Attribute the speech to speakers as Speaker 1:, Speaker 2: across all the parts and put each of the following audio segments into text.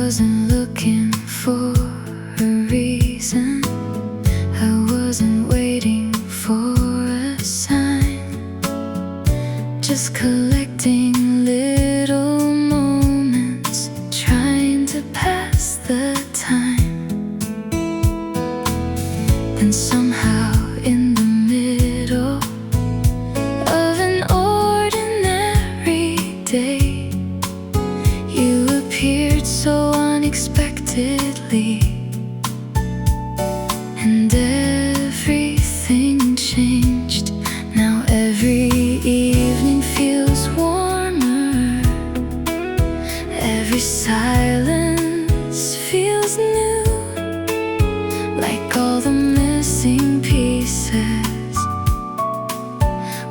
Speaker 1: wasn't looking for a reason. I wasn't waiting for a sign. Just collecting little moments, trying to pass the time. Then somehow in the middle of an ordinary day, you appeared so unexpectedly, and everything changed. Now every evening feels warmer, every silence feels new, like all the missing pieces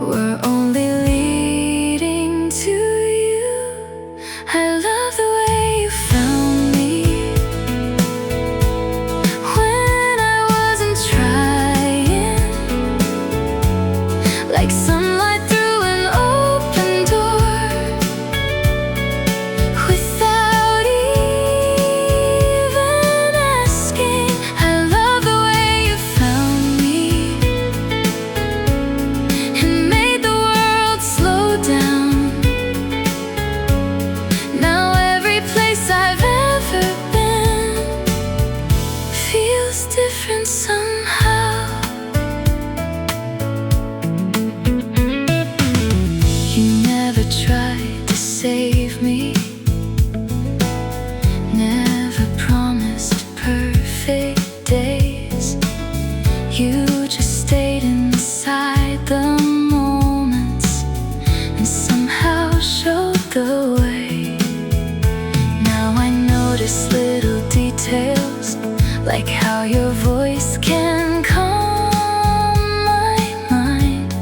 Speaker 1: were only leading to you. I love the way you found me when I wasn't trying, like sunlight through an open door, without even asking. I love the way you found me and made the world slow down. Now every place I've ever been feels different somehow. You never tried to save me, never promised perfect days. You just stayed inside the moments and somehow showed the way. Now I notice little details, like how your voice can calm my mind,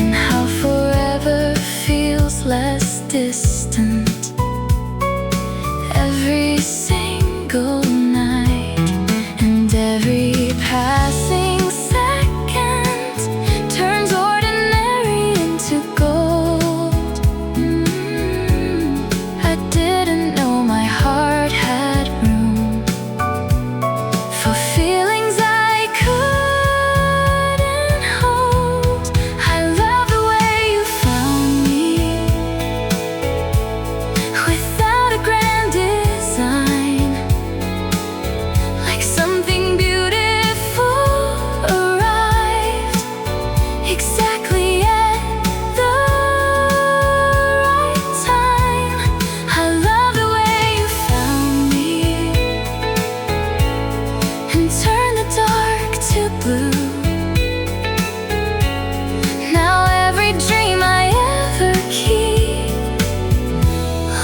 Speaker 1: and how forever feels less distant every single night. And every passing second turns ordinary into gold. I didn't know my heart had room for feelings I couldn't hold. I love the way you found me without a grand design, like something beautiful arrived exactly at the right time. I love the way you found me and turned the dark to blue. Now every dream I ever keep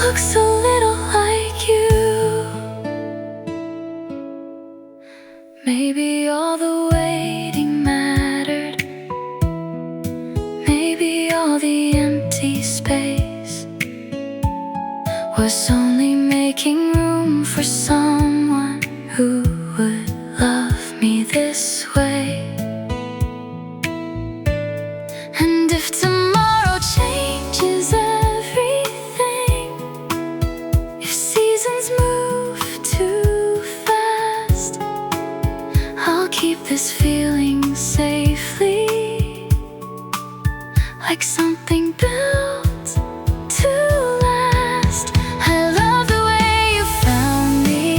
Speaker 1: looks a little like you. Maybe all the waiting mattered, maybe all the empty space was only making room for someone who would love me this way. And if tomorrow changes everything, if seasons move too fast, I'll keep this feeling safely, like something built to last. I love the way you found me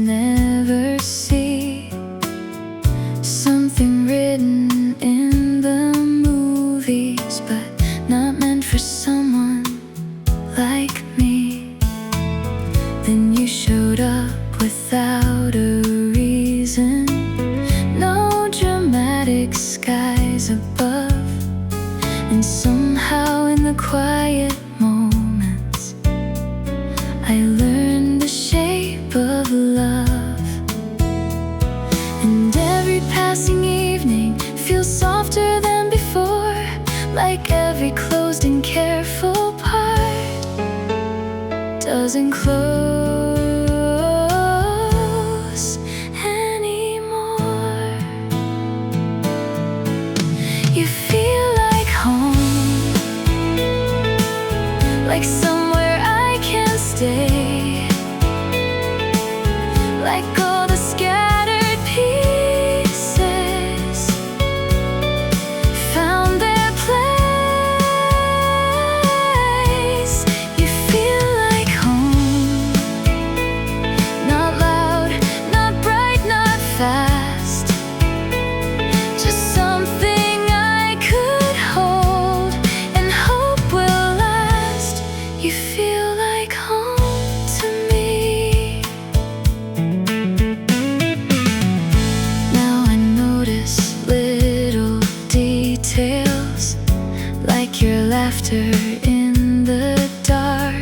Speaker 1: never see. Something written in the movies, but not meant for someone like me. Then you showed up without a reason, no dramatic skies above. And somehow in the quiet moments I learned the shape of love. And every passing evening feels softer than before, like every closed and careful part doesn't close anymore. You feel like home, like somewhere I can stay, like all the scattered pieces found their place. You feel like home, not loud, not bright, not fast, just something I could hold and hope will last. You feel like home to me. Now I notice little details, like your laughter in the dark,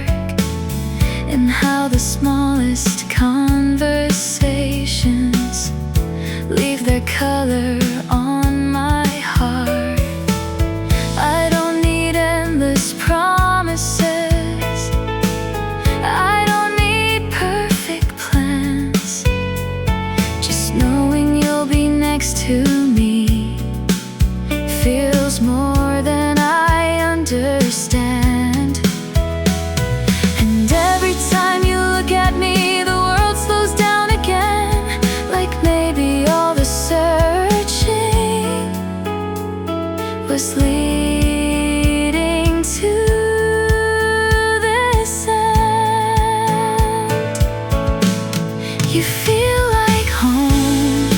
Speaker 1: and how the smallest conversations leave their color on my heart. I don't need endless promises, I don't need perfect plans. Just knowing you'll be next to me feels more than I understand. And every time you look at me, the world slows down again, like maybe all the searching was leading to this end. You feel like home,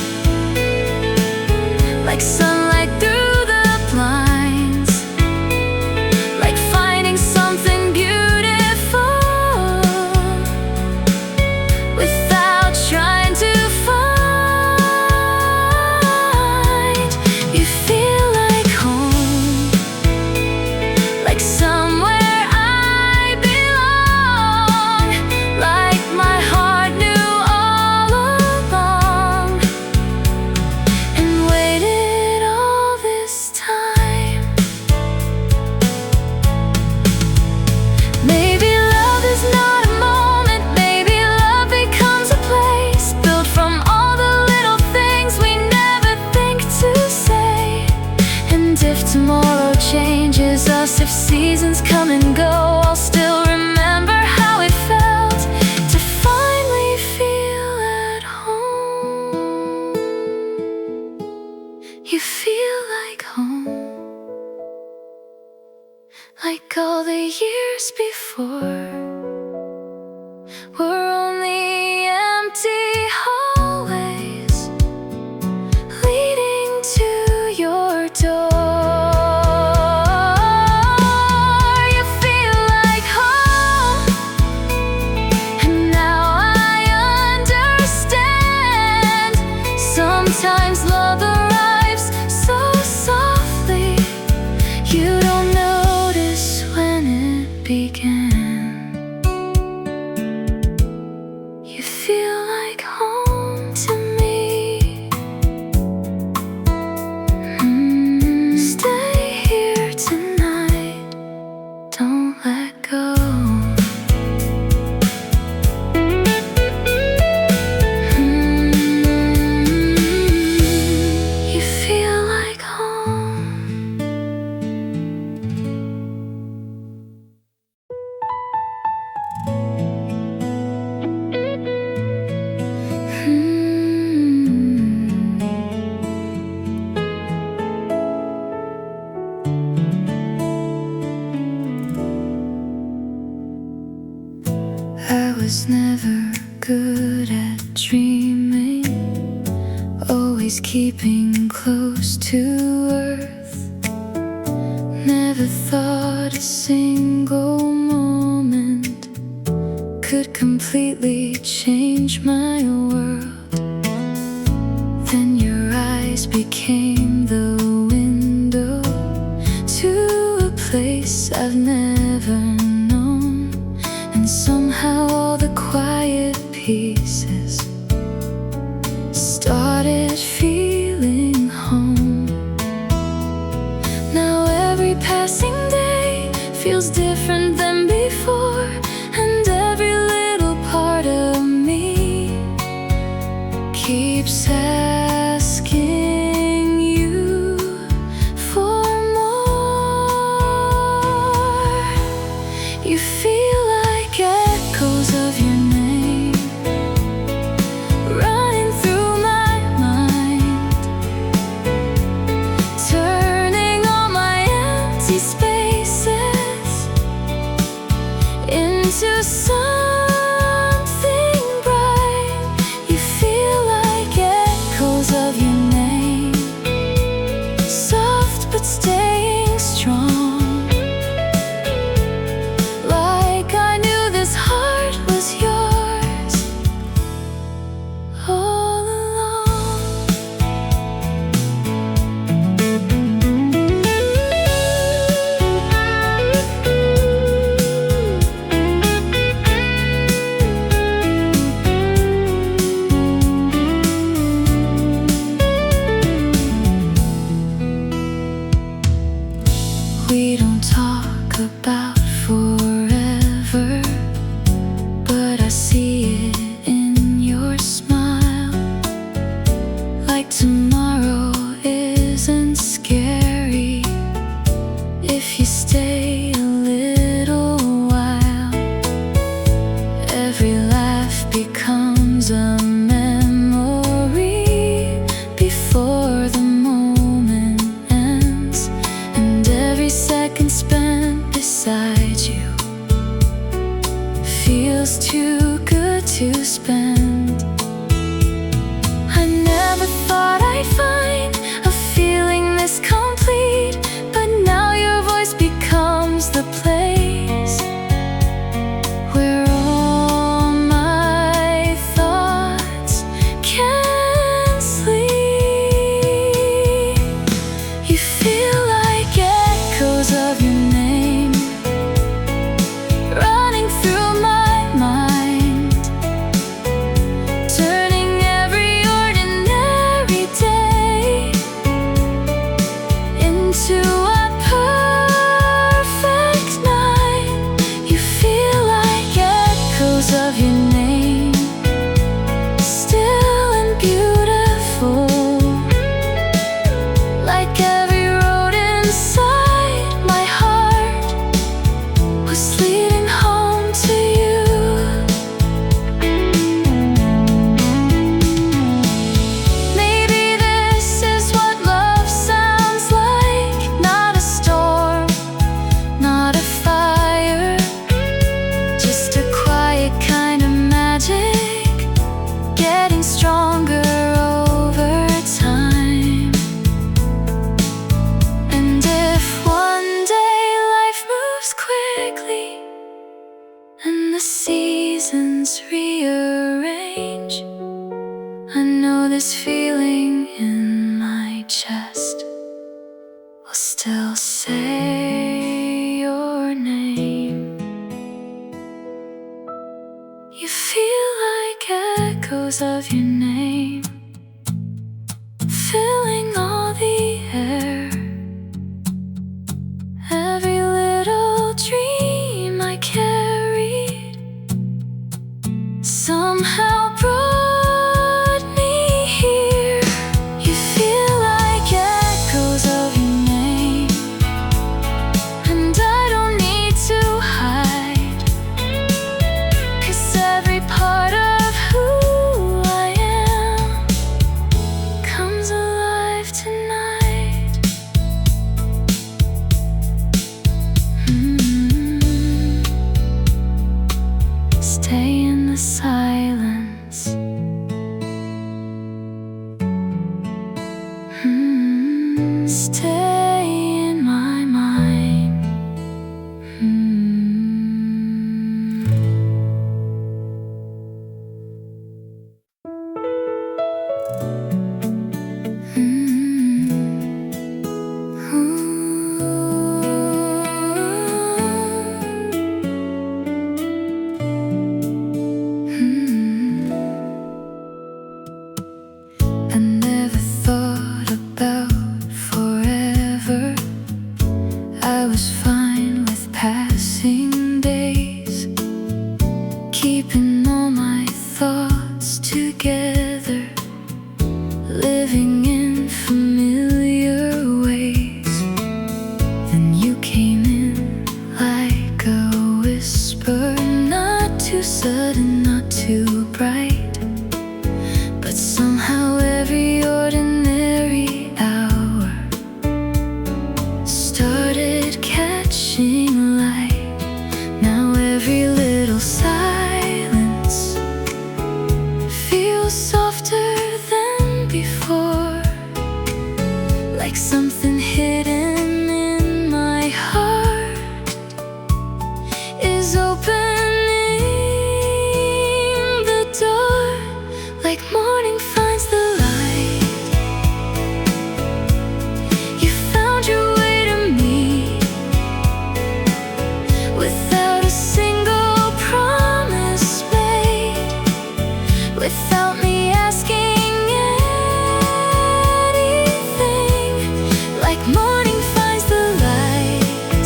Speaker 1: like sunlight through the blinds, like finding something beautiful without trying to find. You feel like home, like somewhere I belong, like my heart knew all along and waited all this time. Maybe love is not a moment, maybe love becomes a place built from all the little things we never think to say. And if tomorrow changes us, if seasons come and go, I'll still remember how it felt to finally feel at home. You feel like home, like all the years before were only empty hallways leading to your door. You feel like home, and now I understand. Sometimes love arrives so softly, you don't notice when it began. dreaming, always keeping close to earth. Never thought a single moment could completely change my world. Then your eyes became the window to a place I've never known, and somehow all the quiet pieces started feeling home. Now every passing day feels different than before, and every little part of me keeps asking you for more. You feel like echoes of your name running through my mind, turning all my empty spaces into something bright. You feel like echoes of your name, soft but staying strong. Like I knew this heart was yours all along. We don't talk about forever, but I see it in your smile. Like tomorrow isn't scary if you stay a little while. Every laugh becomes a memory before the moment ends, and every second spent beside you feels too good to spend. I never thought I'd find a feeling this complete, but now your voice becomes the place where all my thoughts can sleep. You feel like echoes of your name running through my mind, turning every ordinary day into a perfect night. You feel like echoes of your name, still and beautiful. Like every road inside my heart was leading home to you. Maybe this is what love sounds like. Not a storm, not a fire, just a quiet kind of magic, getting stronger over time. And if one day life moves quickly and the seasons rearrange, I know this feeling in my chest will still say your name. You feel like echoes of your name filling all the air. Every little dream I carried somehow brought me here. You feel like echoes of your name, and I don't need to hide, 'cause every part of who I am together, living in familiar ways. Then you came in like a whisper, not too sudden, not too bright, but somehow every ordinary hour started catching light. Now every little silence feels softer than before, like something hidden in my heart is opening the door, like morning finds the light. You found your way to me without a single promise made, without me asking anything, like morning finds the light.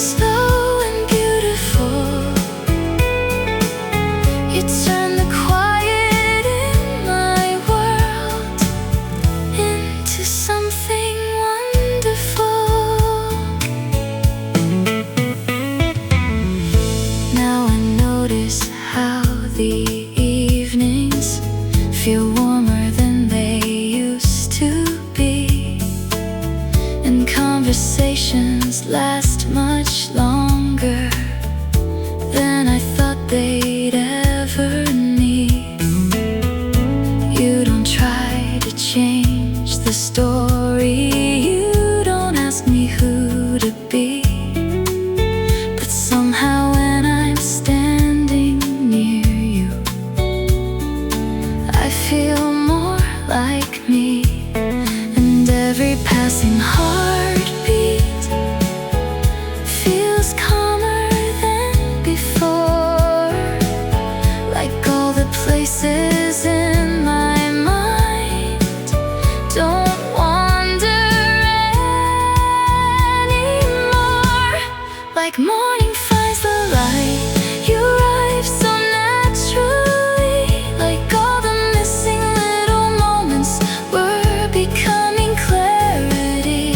Speaker 1: Slow and beautiful, you turn the quiet in my world into something wonderful. Now I notice how the evenings feel warmer than they used to be, and conversations last much longer than I thought they'd ever need. You don't try to change the story, you don't ask me who to be, but somehow when I'm standing near you, I feel more like me. And every passing heartbeat feels calmer than before, like all the places in my mind don't wander anymore, like morning finds the light. You arrive so naturally, like all the missing little moments were becoming clarity,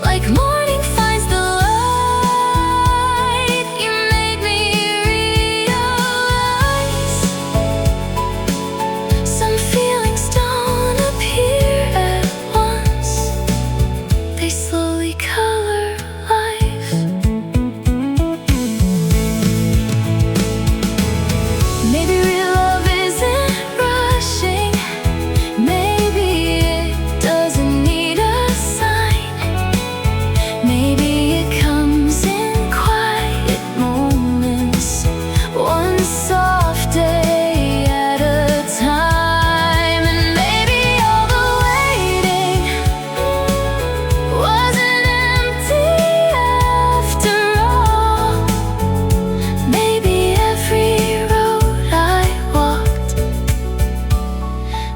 Speaker 1: like morning finds the light. You made me realize some feelings don't appear at once, they slowly color life. Maybe real love isn't rushing, maybe it doesn't need a sign, maybe it comes in quiet moments, one soft day at a time. And maybe all the waiting wasn't empty after all. Maybe every road I walked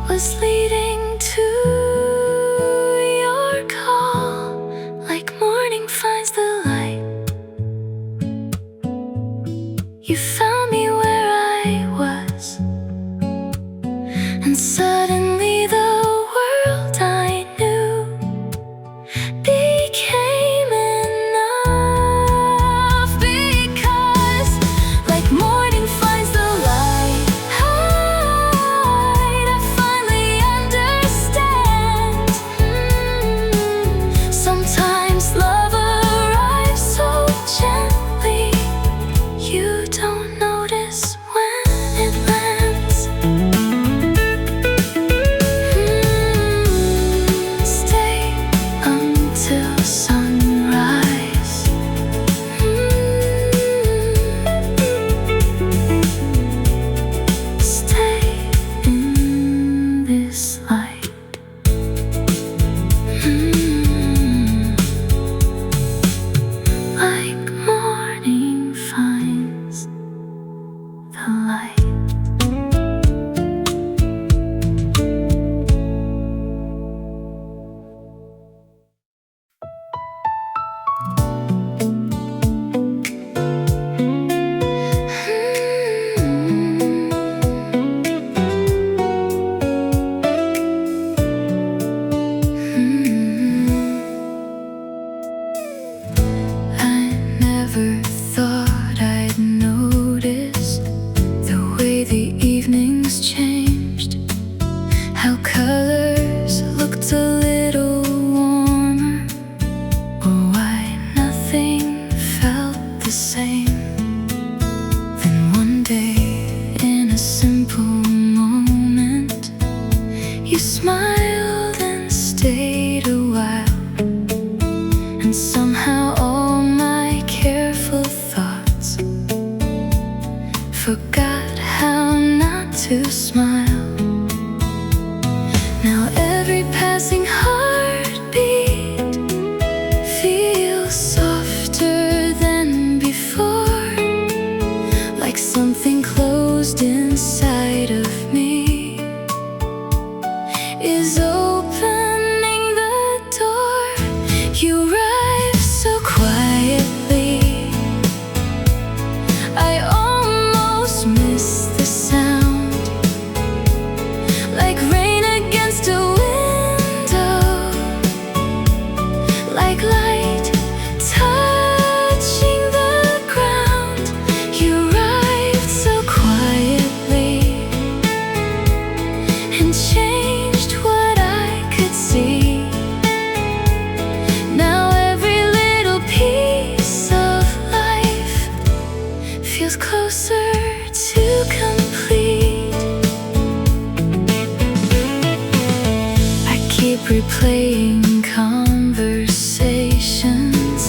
Speaker 1: was leading to your call, like morning finds the light. You found me where I was, and suddenly the world I knew became enough, because like morning finds the light, I finally understand. Sometimes love arrives so gently, you don't know stayed a while, and somehow all my careful thoughts forgot how not to smile. Now every passing heartbeat feels softer than before, like something closed inside of me is opening the door. You arrive so quietly, I almost miss the sound, like rain against a window, like light touching the ground. You arrived so quietly and changed what I could see. Now every little piece of life feels closer to complete. I keep replaying conversations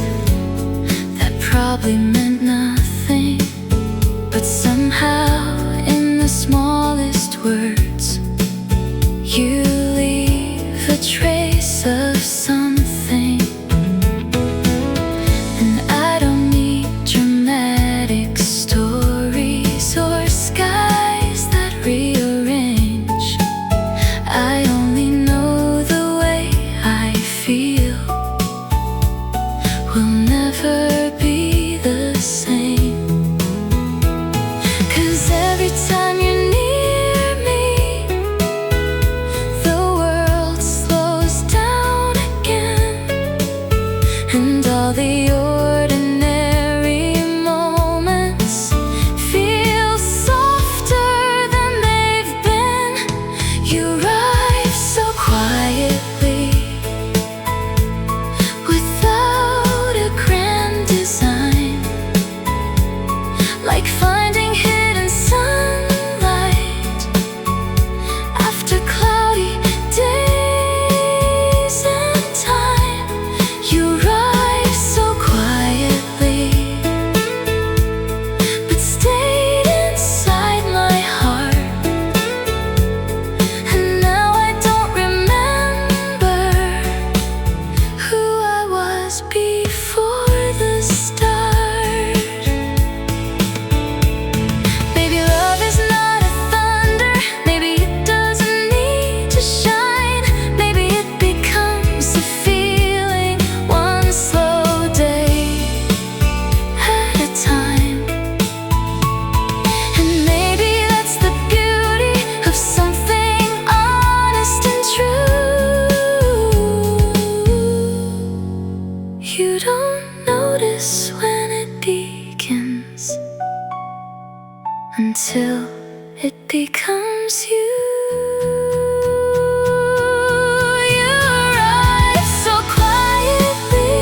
Speaker 1: that probably meant nothing, but somehow in the smallest words you leave a trace of something. And I don't need dramatic stories or skies that rearrange. I only know the way I feel will never be the same. 'Cause every time you're near me, the world slows down again, and all the ordinary moments feel softer than they've been. You arrive so quietly, without a grand design, like finding hidden sunlight after cloudy days and time. You arrive so quietly, but stayed inside my heart. And now I don't remember who I was before the start. Maybe love is not a thunder, maybe it doesn't need to shine. Maybe it becomes a feeling, one slow day at a time. And maybe that's the beauty of something honest and true. You don't notice when it begins until it becomes you. You arrive so quietly,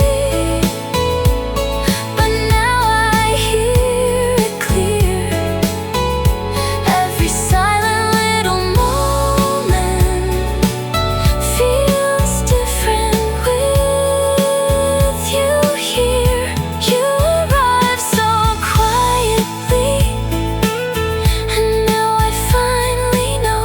Speaker 1: but now I hear it clear. Every silent little moment feels different with you here. You arrive so quietly, and now I finally know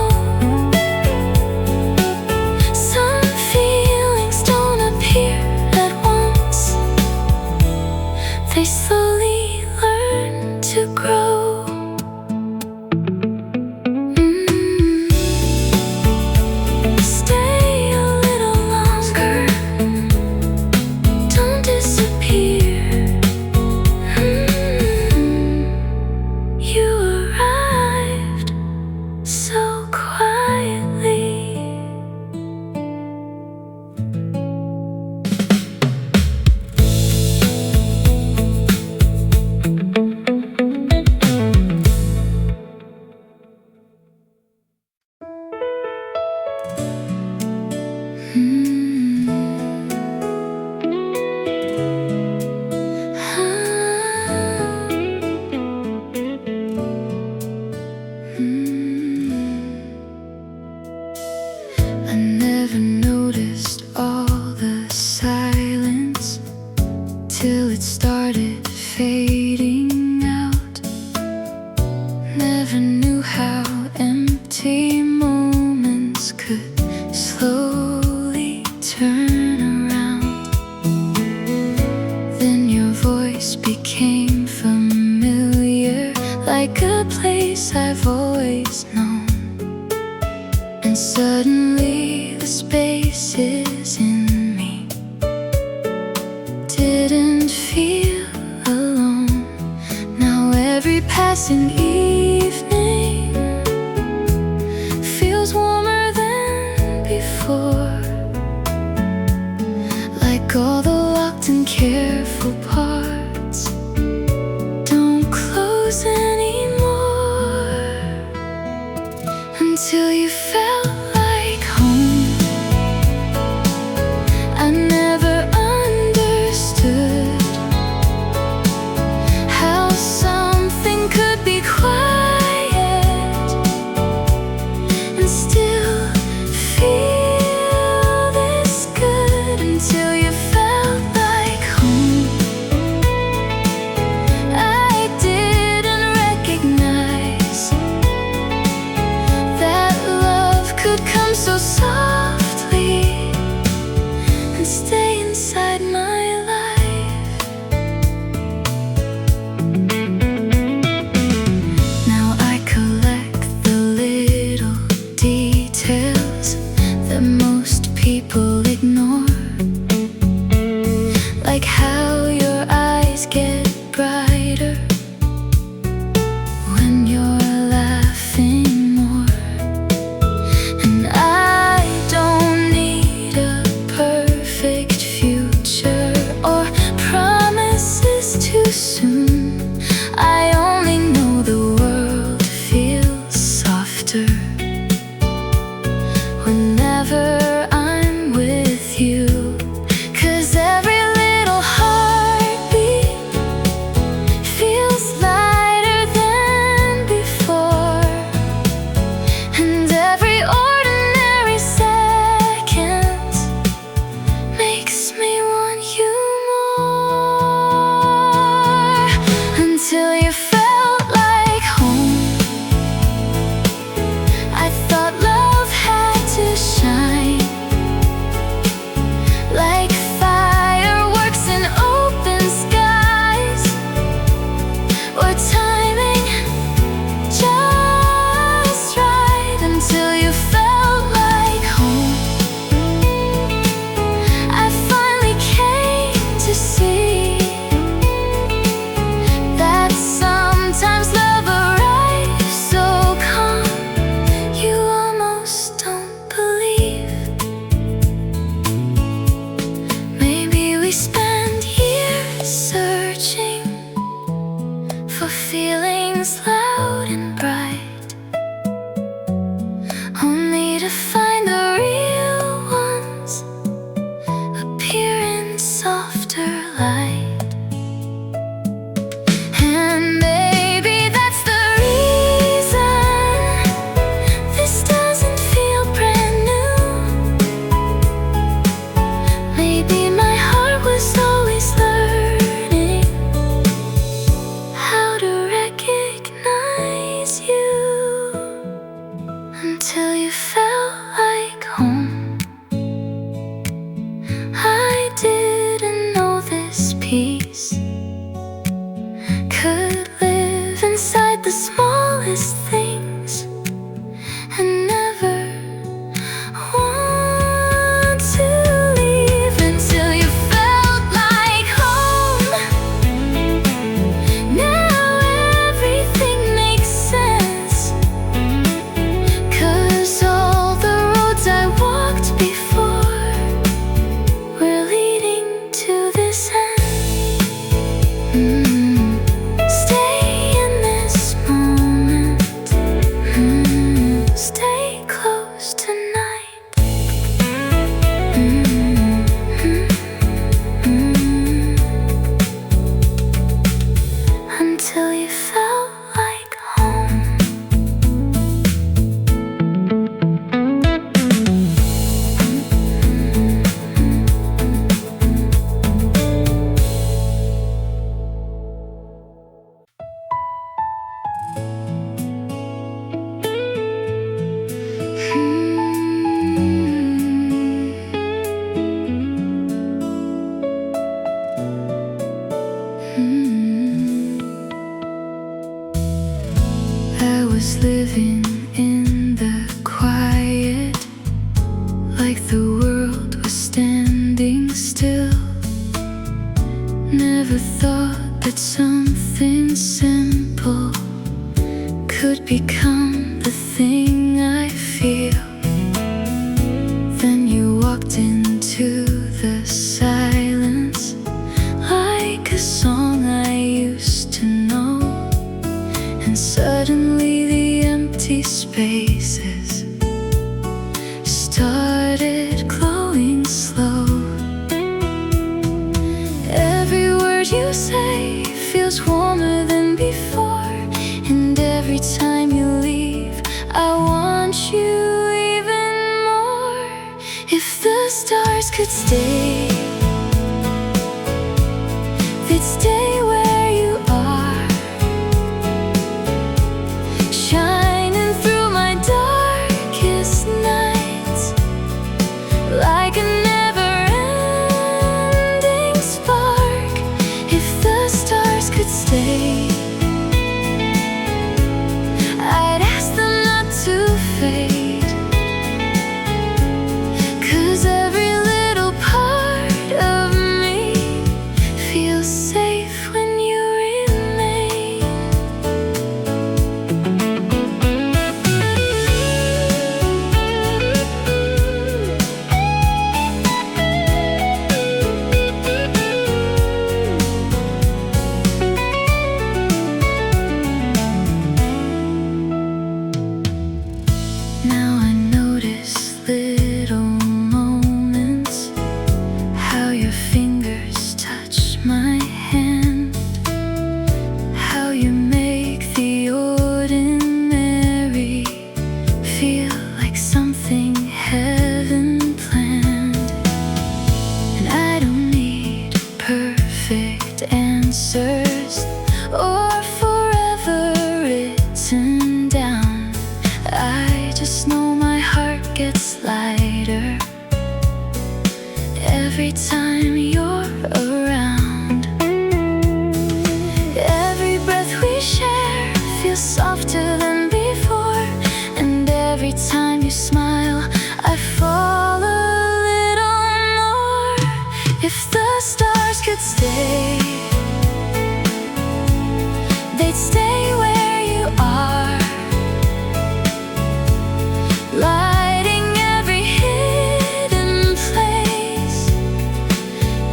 Speaker 1: Never knew how empty moments could slowly turn around. Then your voice became familiar, like a place I've always known. And suddenly the spaces in me didn't feel alone. Now every passing evening feels warmer than before, like all the locked and careful parts don't close anymore. Until you felt like home. I never understood how something could be quiet and still feel this good. Until you felt like home. I didn't recognize that love I was living in the quiet, like the world was standing still. Never thought that something simple could become the thing I feel. Then you walked into the silence, like a song I used to know. And suddenly the empty spaces started glowing slow. Every word you say feels warmer than before, and every time you leave, I want you even more. If the stars could stay, they'd stay where you are, shining through my darkest nights, like a never-ending spark. If the stars could stay, I'd ask them not to fade, 'cause every little part of me feels safe when you remain. Now I notice little moments, how your fingers touch my hand, how you make the ordinary feel like something heaven planned. And I don't need perfect answers or forever written down. I just know my heart gets lighter every time you're around. Every breath we share feels softer than before, and every time you smile, I fall a little more. If the stars could stay, they'd stay where you are, lighting every hidden place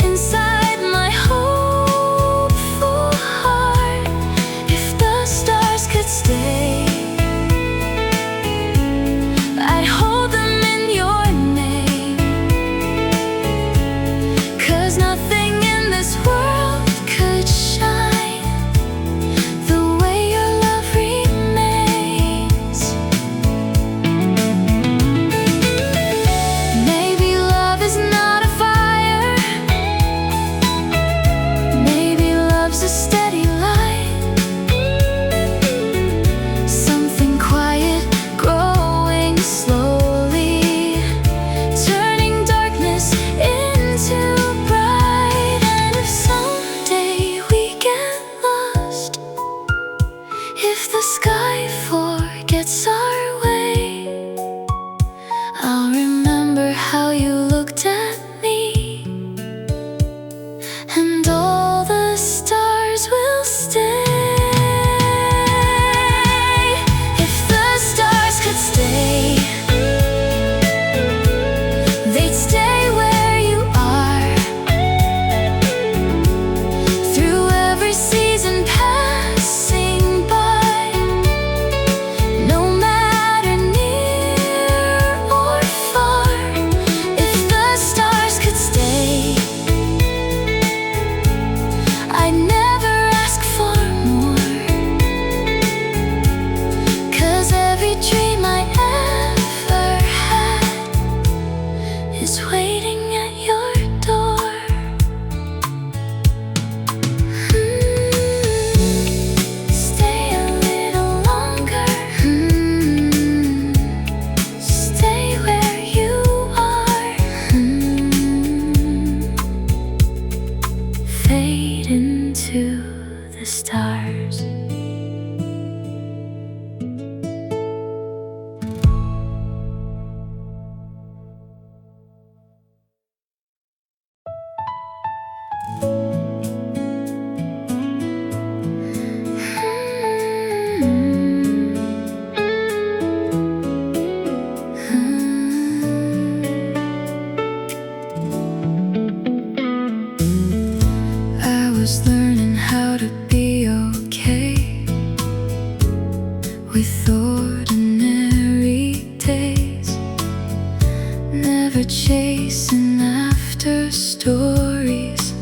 Speaker 1: inside my hopeful heart. If the stars could stay, I'd hold them in your name, 'cause nothing in this world could shine the way your love remains. Maybe love is not a fire, maybe love's a steady light, something quiet growing slowly, turning darkness into bright. And if someday we get lost, if the sky forgets our way, I'll remember how you looked at me, and all the stars will stay. If the stars could stay, they'd stay where you are, through every season passing by. No matter with ordinary days, never chasing after stories,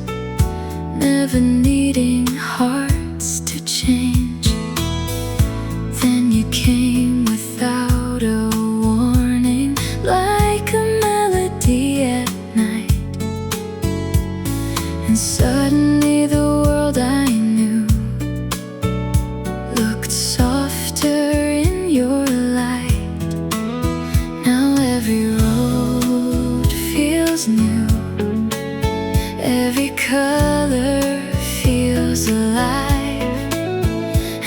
Speaker 1: never needing hearts to change. Then you came without a warning, like a melody at night. And suddenly the world I knew looked softer in your light. Now every road feels new, every color feels alive,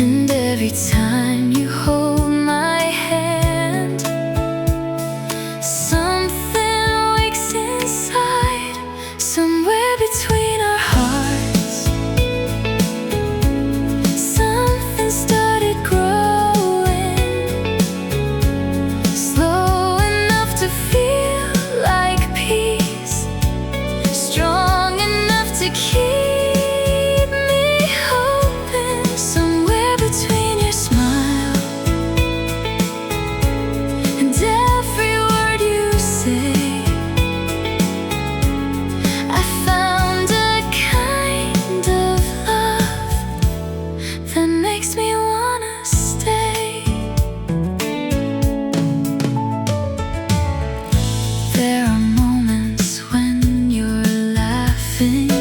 Speaker 1: and every time you hold my hand, something wakes inside, somewhere between our hearts. Something started growing, slow enough to feel like peace, strong enough to keep me hoping. Somewhere between your smile and every word you say, I found a kind of love that makes me wanna stay. There are moments when you're laughing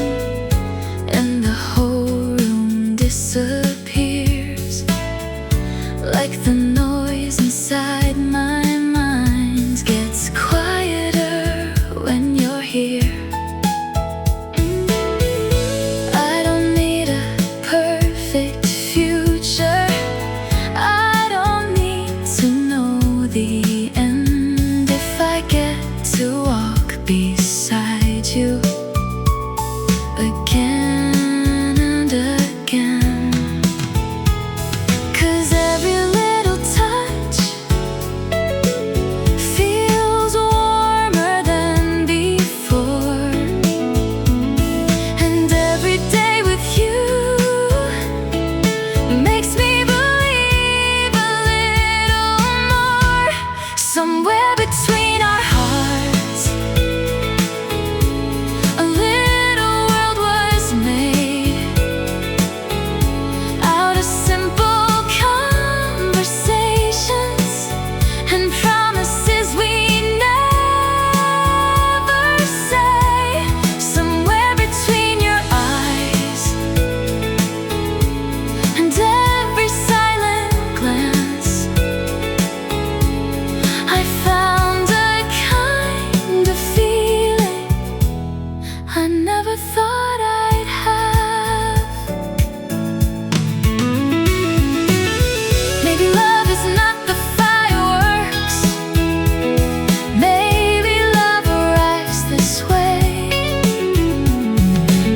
Speaker 1: and the whole room disappears, like the noise inside my mind gets quieter when you're here. I don't need a perfect future, I don't need to know the end. If I get to walk beside you again and again, 'cause every little touch feels warmer than before, and every day with you makes me believe a little more. Somewhere between our hearts, a little world was made out of simple conversations and promises we never say. Somewhere between your eyes and every silent glance, I found a kind of feeling I never thought I'd have. Maybe love is not the fireworks, maybe love arrives this way,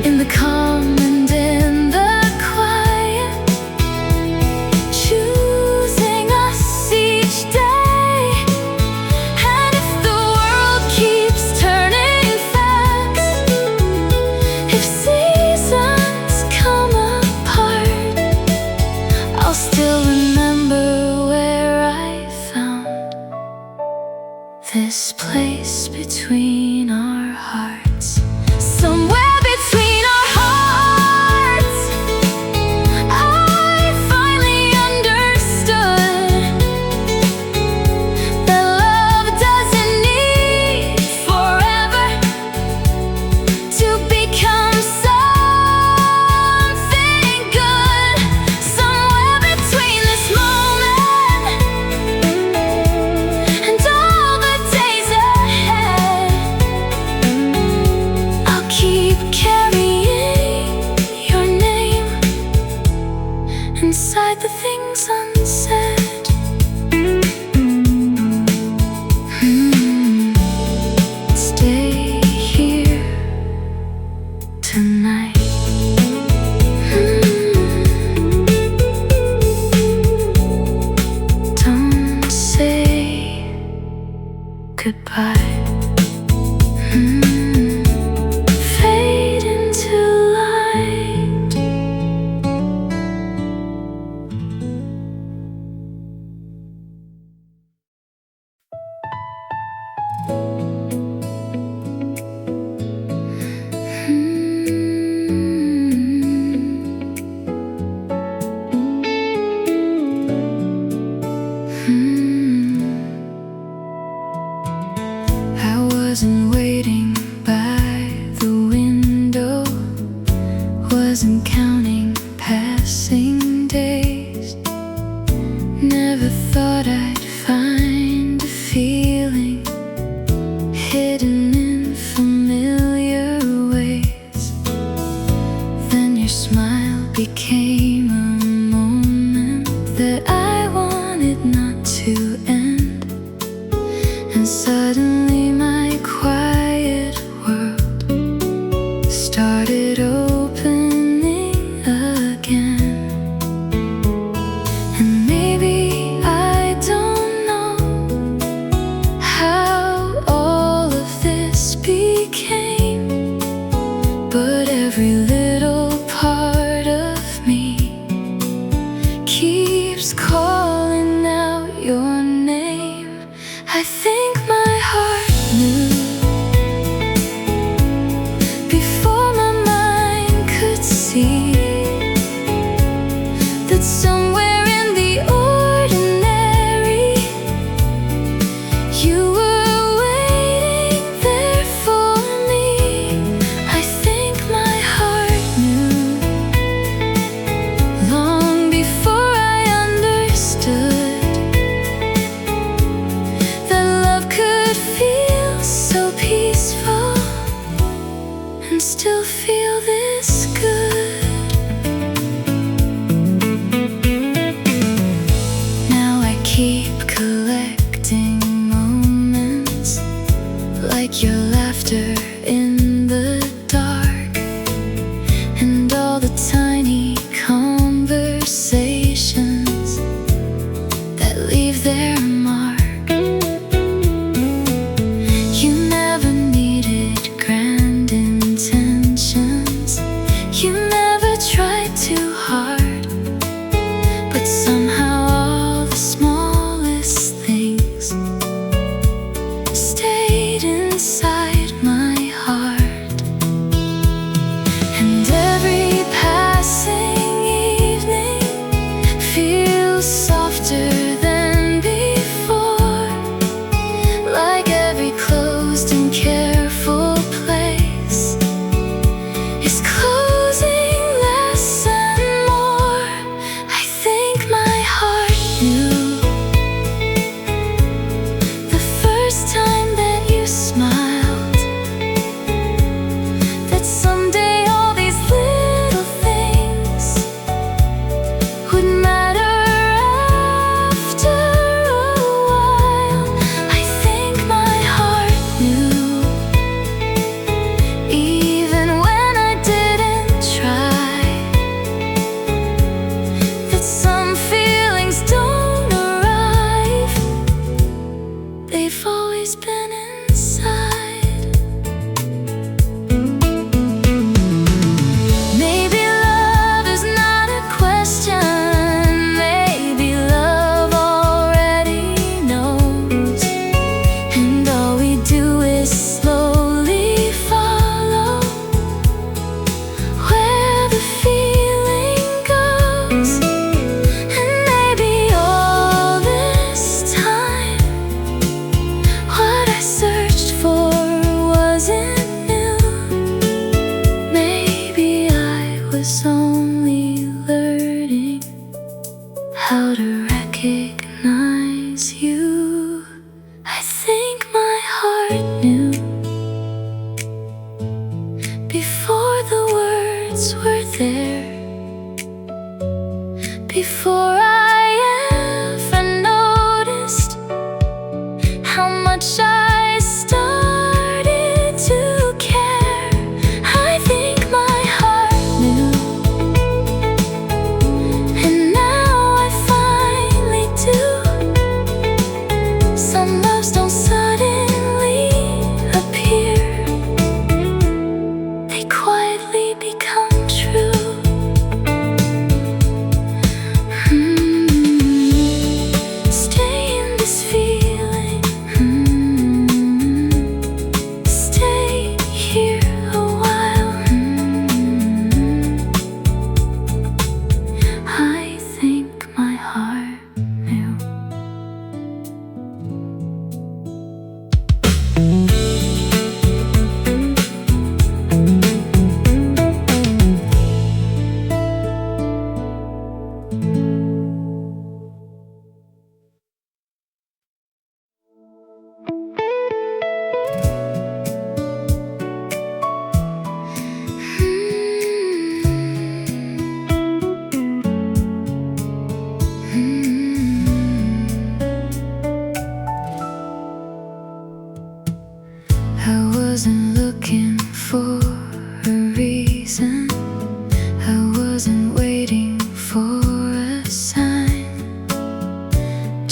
Speaker 1: in the calm and in the quiet, choosing us each day. And if the world keeps turning fast, if seasons come apart, I'll still remember where I found this place between our hearts. Somewhere between our hearts, I finally understood that love doesn't need forever to become something good. Somewhere between this moment and all the days ahead, I'll keep carrying your name inside the things unsaid. Stay here tonight. Don't say goodbye. Fade into light. wasn't waiting by the window, wasn't counting passing days. Never thought I'd find a feeling hidden in familiar ways. Then your smile became a moment that I wanted not to end. And suddenly my quiet world started opening again. And maybe I don't know how all of this became, but every little part of me keeps calling out your name. I think my heart knew before my mind could see that somewhere in the ordinary you were waiting there for me. I think my heart knew long before I understood that love could feel so peaceful and still feel this good. Now I keep collecting moments like your laughter in the dark, and all the tiny conversations that leave their mark. You never needed grand intentions, you never tried too hard, but somehow all the smallest things stayed inside my heart. And every passing evening feels softer than before, like every closed and careful place is closing less and more. I think my heart knew the first time that you smiled that someday all these little things would matter after a while. I think my heart knew, even when I didn't try, that some feelings don't arrive, they've always been inside. Maybe love is not a question, maybe love already knows, and all we do is slowly follow where the feeling goes. And maybe all this time what I searched for wasn't new. Maybe I was only learning how to recognize you. I think my heart knew before the words were there, before I ever noticed how much I started to care. I think my heart knew, and now I finally do.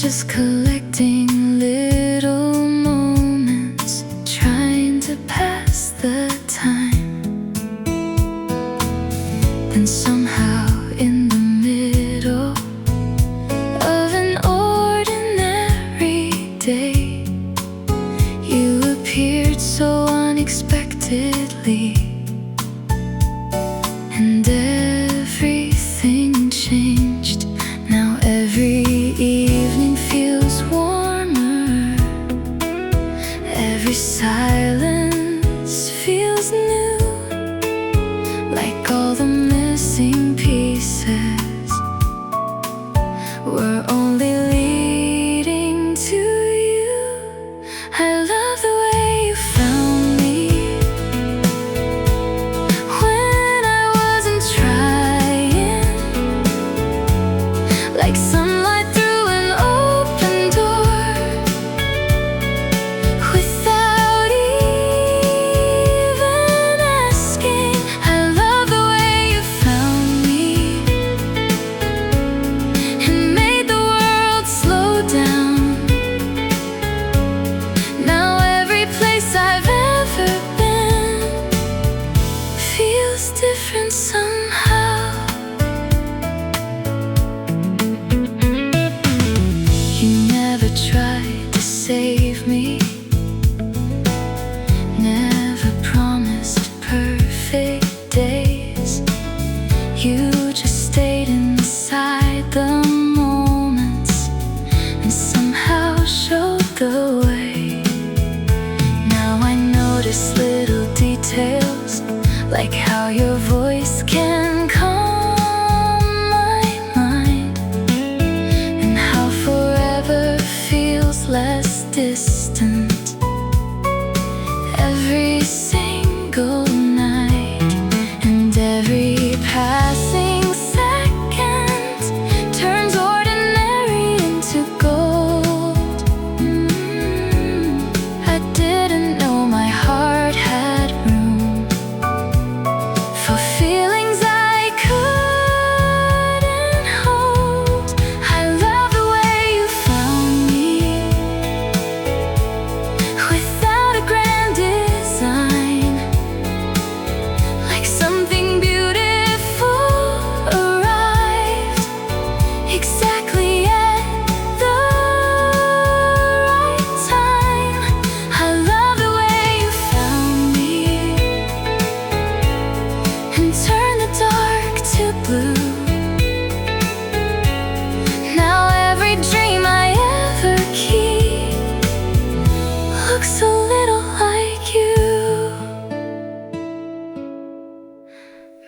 Speaker 1: just collecting little moments, trying to pass the time. Then somehow in the middle of an ordinary day, you appeared so unexpectedly, and everything changed. Now every evening feels warmer, every silence feels new, like all the missing pieces were only leading to you. I love the way you found me when I wasn't trying, like sunlight through an open door, without even asking. I love the way you found me and made the world slow down. Now every place I've ever been feels different somehow. You never tried to save me, never promised perfect days. You just stayed inside the moments and somehow showed the way. Now I notice little details, like how your voice can calm my mind, and how forever feels less distant every single night. And every passing second turns ordinary into gold. I didn't know my heart had room for feelings I couldn't hold. I love the way you found me without a grand design, like something beautiful arrived exactly at the right time. I love the way you found me and turned the dark to blue. Now every dream I ever keep looks a little like you.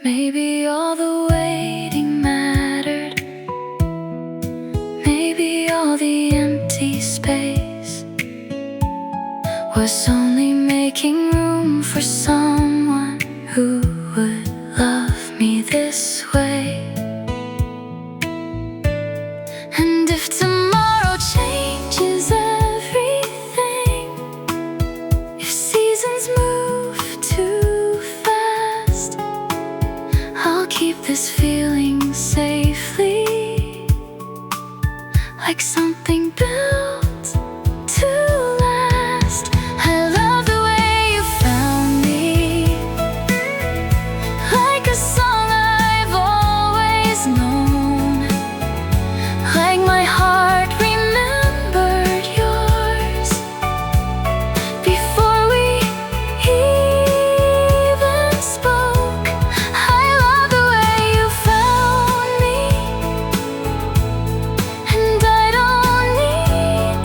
Speaker 1: Maybe all the waiting mattered, maybe all the empty space was only making room for someone who would love me this way. And if tomorrow changes everything, if seasons move too fast, I'll keep this feeling safely, like something built to last. I love the way you found me, like a song I've always known, like my heart remembered yours before we even spoke. I love the way you found me, and I don't need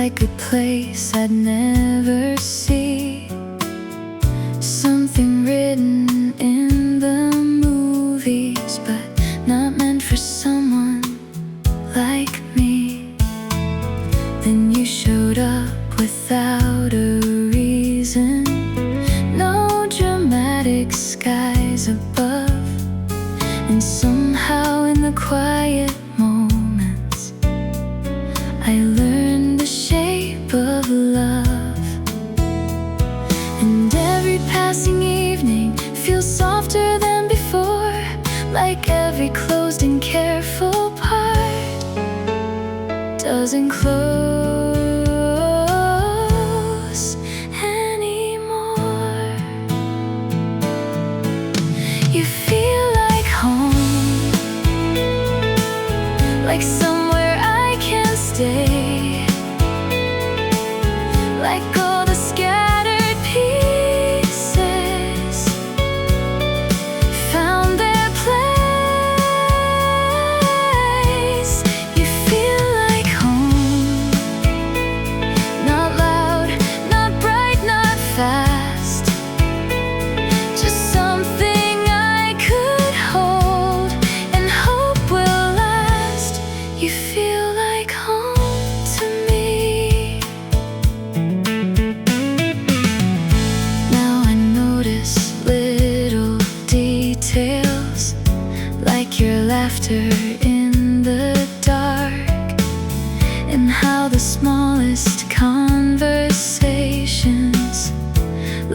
Speaker 1: like a place I'd never see. Something written in the movies, but not meant for someone like me. Then you showed up without a reason, no dramatic skies above. And somehow in the quiet moments I learned the shape of love. And every passing evening feels softer than before, like every closed and careful part doesn't close anymore. You feel like home, like somewhere I can stay, like all the scattered pieces found their place. You feel like home, not loud, not bright, not fast, just something I could hold and hope will last. You feel like home to me. Now I notice little details, like your laughter in the dark, and how the smallest conversations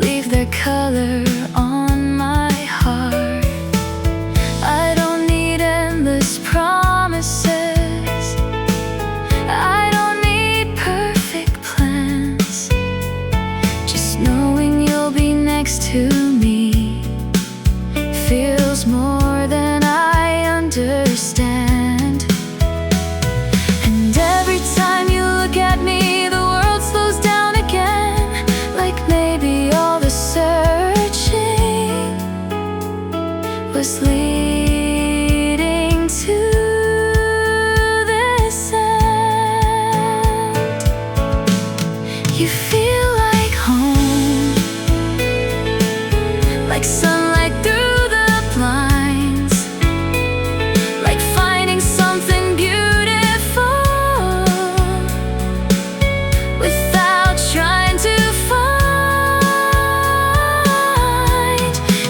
Speaker 1: leave their color on my heart. I don't need endless promises, I don't need perfect plans. Just knowing you'll be next to me feels more than I understand. And every time you look at me, the world slows down again, like maybe all the searching was leading to this end. You feel like home, like sunlight through the blinds, like finding something beautiful without trying to find.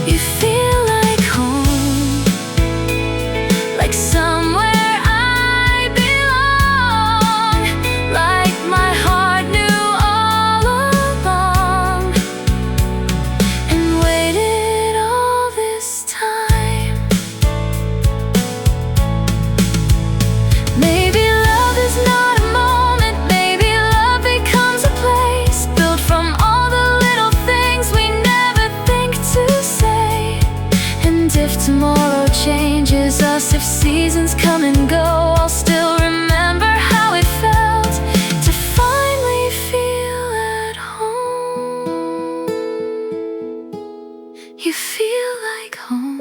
Speaker 1: You feel like home, like somewhere I belong, like my heart knew all along and waited all this time. Maybe love is not a moment, maybe love becomes a place built from all the little things we never think to say. And if tomorrow changes us, if seasons come and go, I'll still remember how it felt to finally feel at home. You feel like home,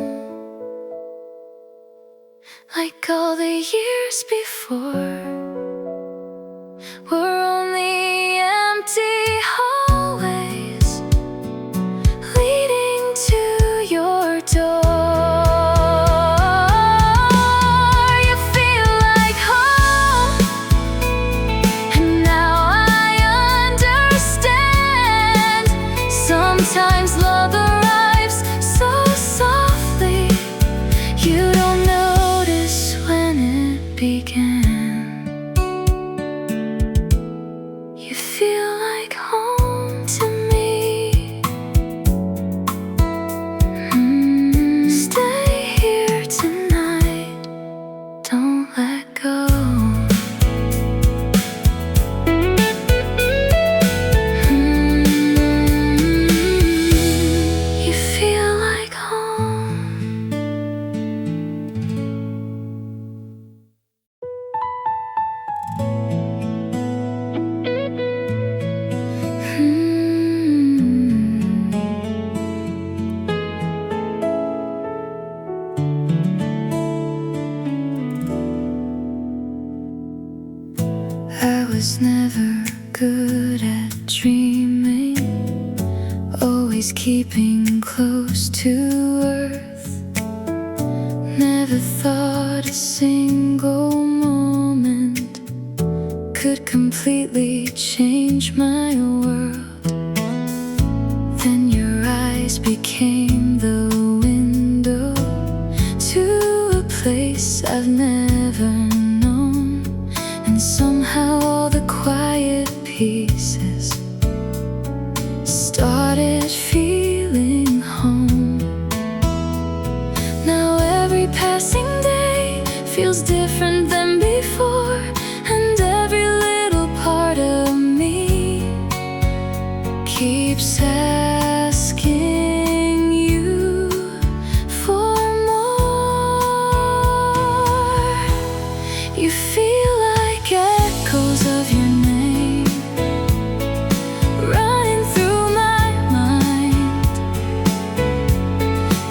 Speaker 1: like all the years before were only empty hallways leading to your door. You feel like home, and now I understand. Sometimes love arrives so softly, you don't notice when it began. good at dreaming, always keeping close to earth. Never thought a single moment could completely change my world. Then your eyes became the window to a place I've never known, and somehow all the quiet pieces started feeling home. Now every passing day feels different than before, and every little part of me keeps asking you for more. You feel like echoes of your name running through my mind,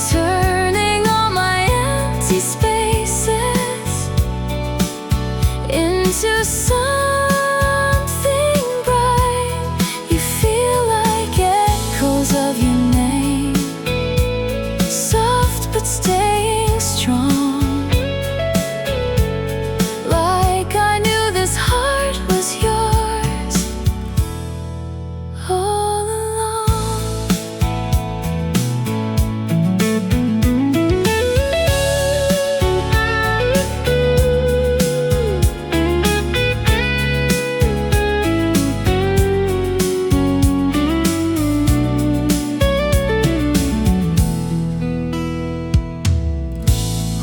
Speaker 1: turning all my empty spaces into something bright. You feel like echoes of your name, soft but staying strong. Like I knew this heart was yours all along.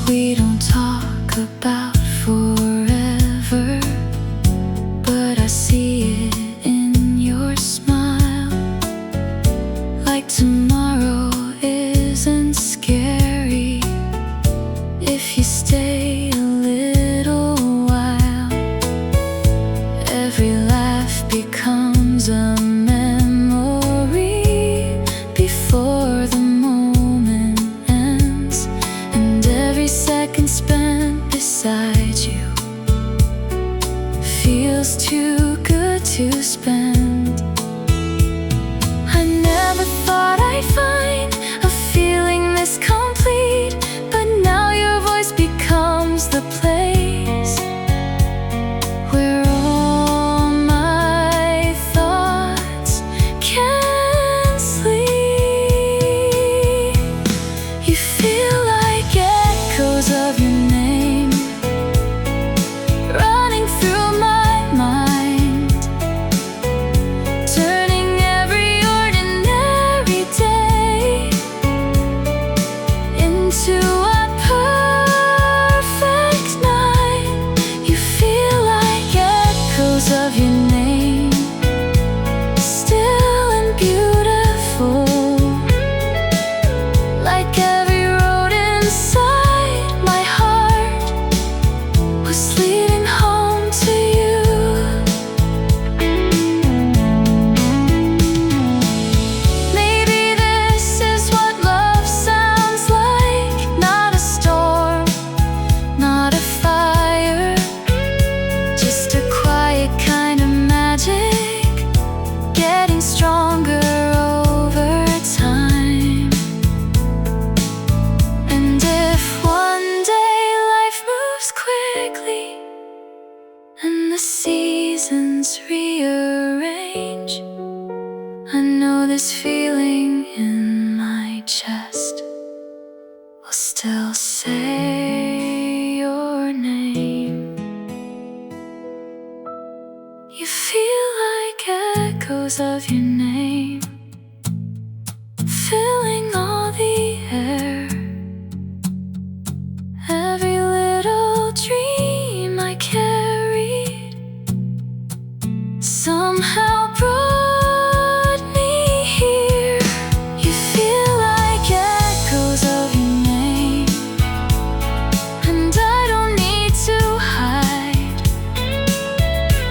Speaker 1: We don't talk about forever, but I see it in your smile. Like tomorrow isn't scary if you stay a little while. Every laugh becomes a memory before the moment ends, and every second spent beside you feels too good to spend. I never thought I'd find a feeling this complete, but now your voice becomes the place where all my thoughts can sleep. You feel like echoes of your name running through my mind, turning every ordinary day into a perfect night. You feel like echoes of your name, still and beautiful. Like every road inside my heart was leading home to you. Maybe this is what love sounds like. Not a storm, not a fire, just a quiet kind of magic, getting stronger over time. And if one day life moves quickly and the seasons rearrange, I know this feeling in my chest will still say your name. You feel like echoes of your name filling all the air. Every little dream I carried somehow brought me here. You feel like echoes of your name, and I don't need to hide,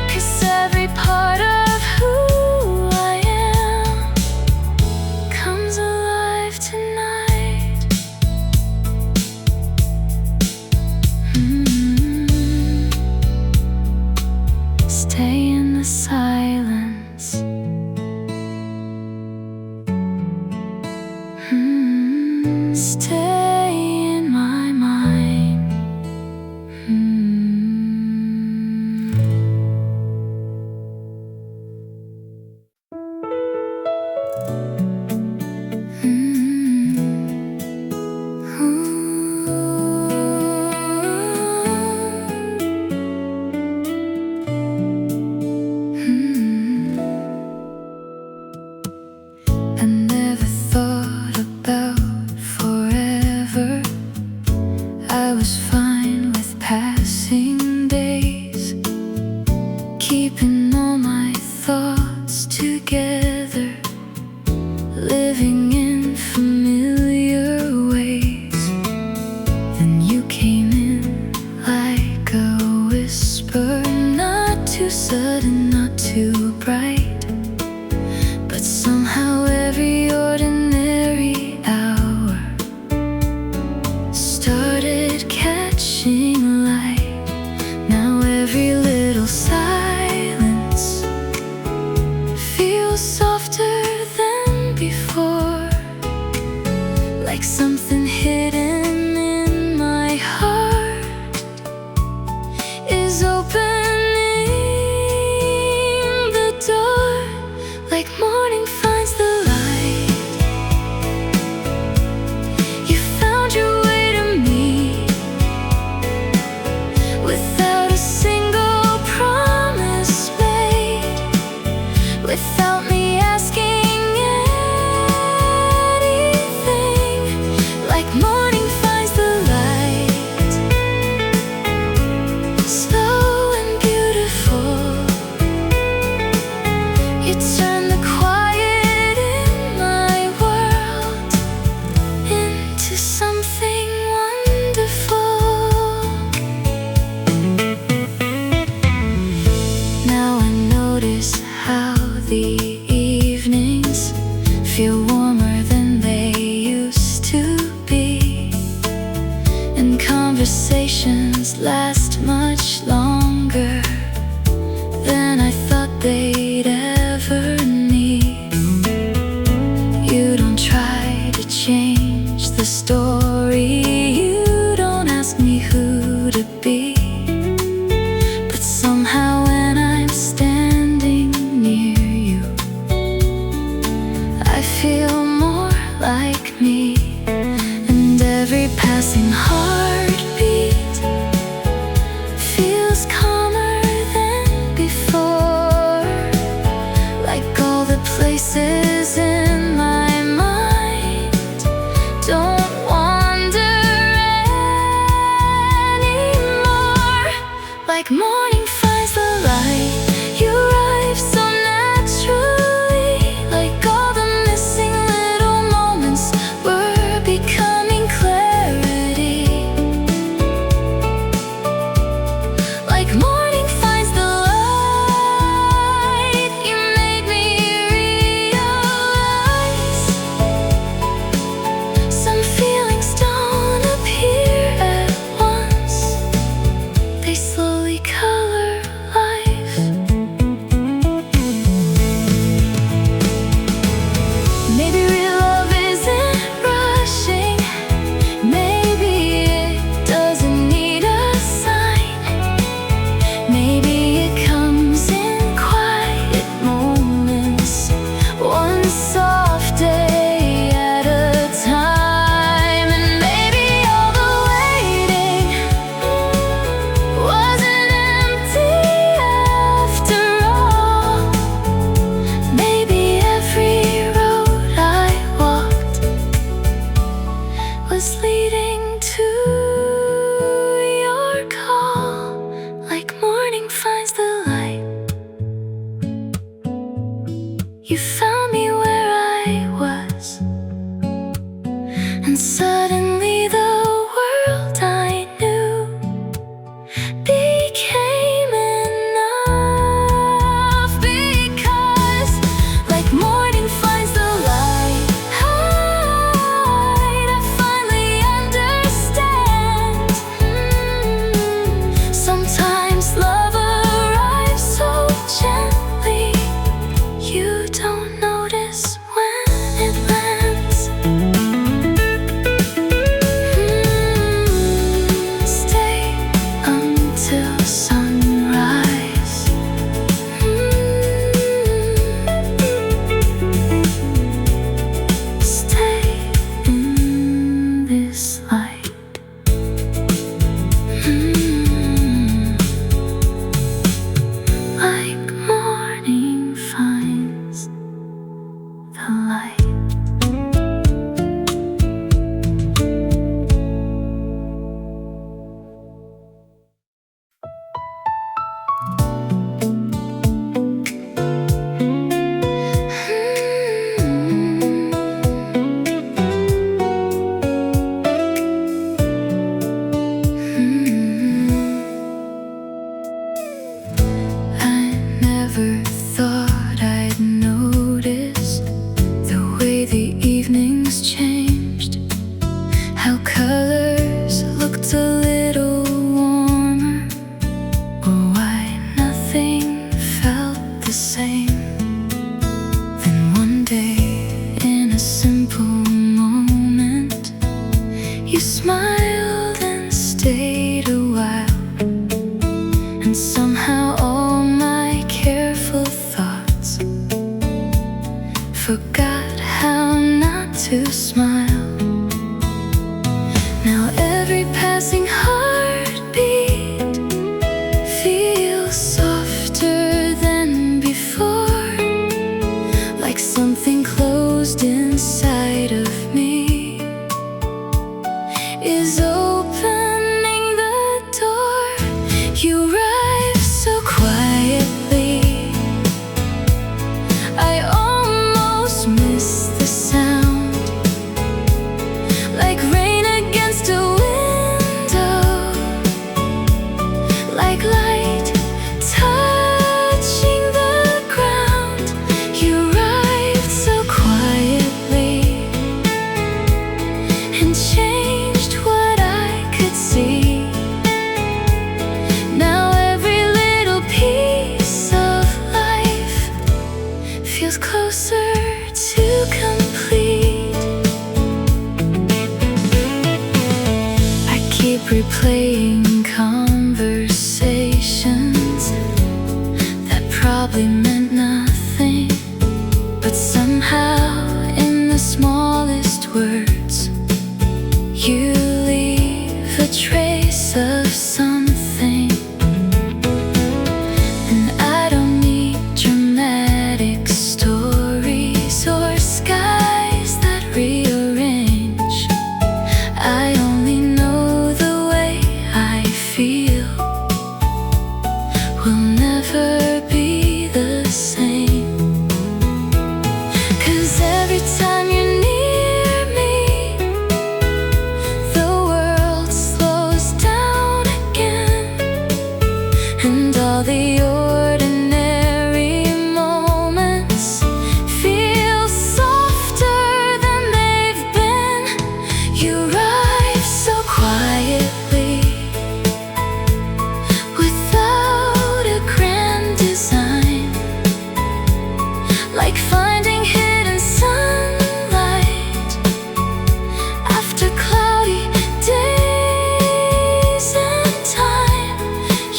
Speaker 1: 'cause every part of who I am elegance. Stay in my mind. I never thought about forever. I was fine with passing days, keeping all my thoughts together, living in familiar ways. Then you came in like a whisper, not too sudden, not too bright, but somehow every ordinary hour started catching light. Now every little silence feels softer than before, like something hidden in my heart is opening the door, like morning finds the light. You found your way to me without a single promise made, without me asking anything, like morning finds the light. Slow and beautiful, you turn the quiet in my world into something wonderful. Now I notice how the evenings feel warmer than they used to be, and conversations last much longer than I thought they'd ever need. You don't try to change the story, you don't ask me who to be, but somehow when I'm standing near you, I feel more like me. And every passing heartbeat feels calmer than before, like all the places in my mind don't wander anymore, like morning finds the light. You arrive so naturally, like all the missing little moments were becoming clarity, like morning finds the light. You made me realize some feelings don't appear at once, they slowly color life. Maybe real love isn't rushing, maybe it doesn't need a sign, maybe it comes in quiet moments, one soft day at a time. And maybe all the waiting wasn't empty after all. Maybe every road I walked was leading to your call, like morning finds the light. You found me where I was, and suddenly the world I knew became enough, because like morning finds the light, I finally understand. Sometimes love arrives so gently, a simple moment, you smiled and stayed a while, and somehow all my careful thoughts forgot how not to smile. Now every passing heartbeat feels softer than before, like something closed inside of me is opening the door. You arrive so quietly, I almost miss the sound, like rain against a window, like light touching the ground. You arrived so quietly and changed what I could see. Now every little piece of life feels closer to complete. I keep replaying conversations that probably meant nothing, but somehow in the smallest words you leave a trace of something. And I don't need dramatic stories or skies that rearrange. I only know the way I feel will never be the same. 'Cause every time you're near me, the world slows down again, and all the ordinary moments feel softer than they've been. You arrive so quietly, without a grand design, like finding hidden sunlight after cloudy days and time.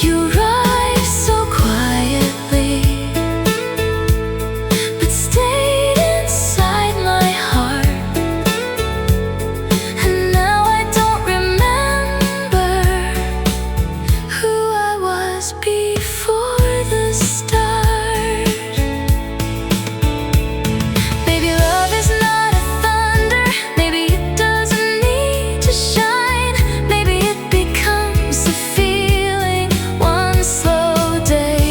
Speaker 1: You arrive so quietly, but stayed inside my heart. And now I don't remember who I was before the start. Maybe love is not a thunder, maybe it doesn't need to shine. Maybe it becomes a feeling, one slow day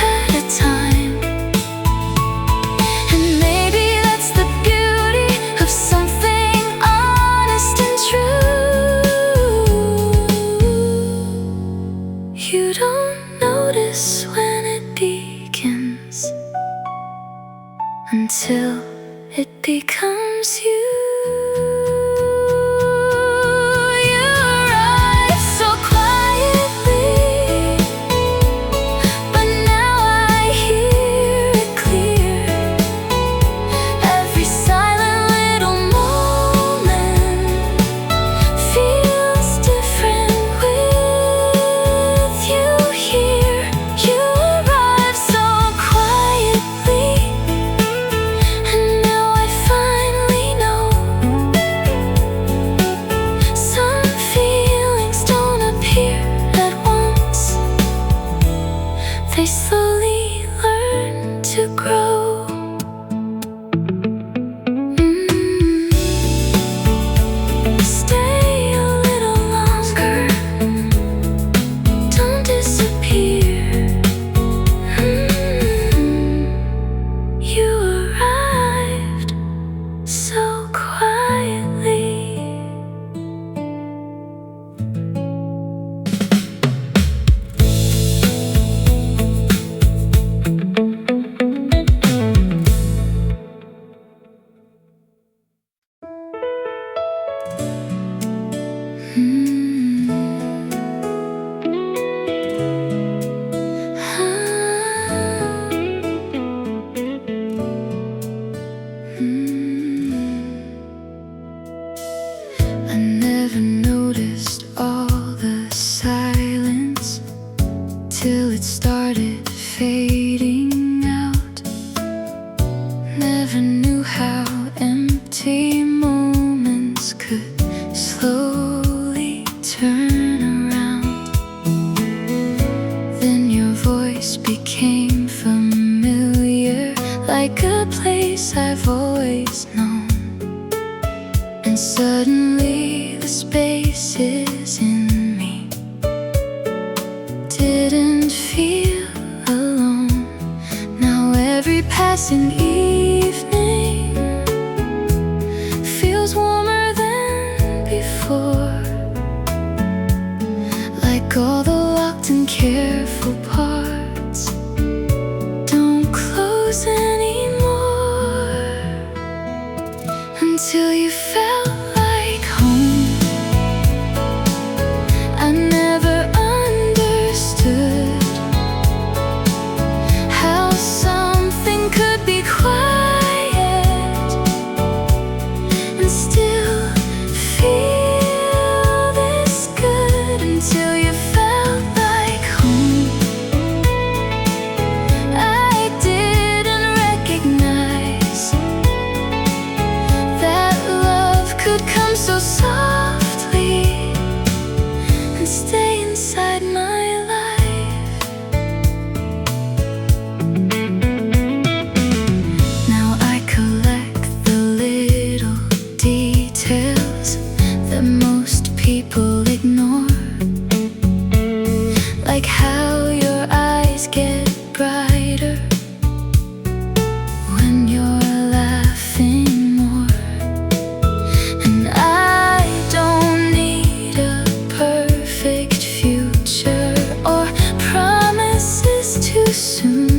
Speaker 1: at a time. And maybe that's the beauty of something honest and true. You don't notice when it begins until it becomes you. You arrive so quietly, but now I hear it clear. Every silent little moment feels different with you here. You arrive so quietly, and now I finally know some feelings don't appear at once, they slowly learn to grow. Stay a little longer, don't disappear. You arrived so quietly. like a place I've always known. And suddenly the spaces in me didn't feel alone. Now every passing evening feels warmer than before, like all the locked and careful parts don't close anymore. Until you felt like home, I never understood how something could be quiet and still feel this good. Until you felt like home, I didn't recognize that love could come so softly and stay inside my life. Now I collect the little details that most people ignore, like how your eyes get brighter when you're laughing more. And I don't need a perfect future or promises too soon.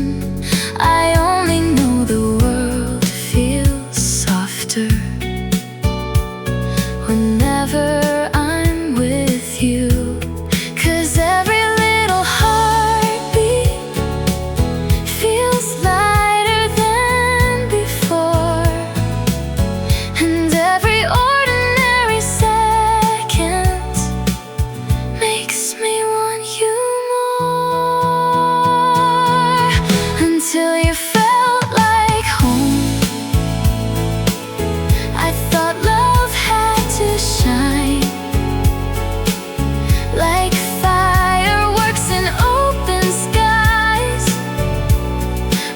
Speaker 1: I only know the world feels softer whenever I'm with you. 'Cause every little heartbeat feels lighter than before, and every ordinary second makes me want you more. Until you felt like home, I thought love had to shine like fireworks in open skies,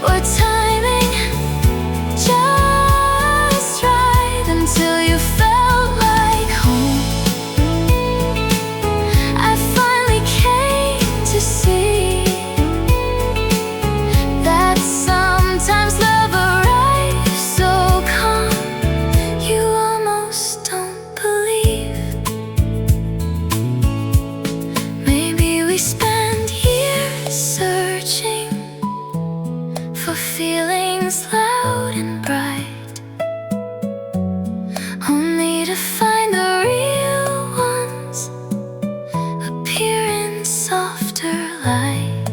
Speaker 1: or timing just right. Until you felt like home, I finally came to see that sometimes love arrives so calm you almost don't believe. Maybe we spend years searching for feelings loud and bright, only to find the real ones appear in softer light.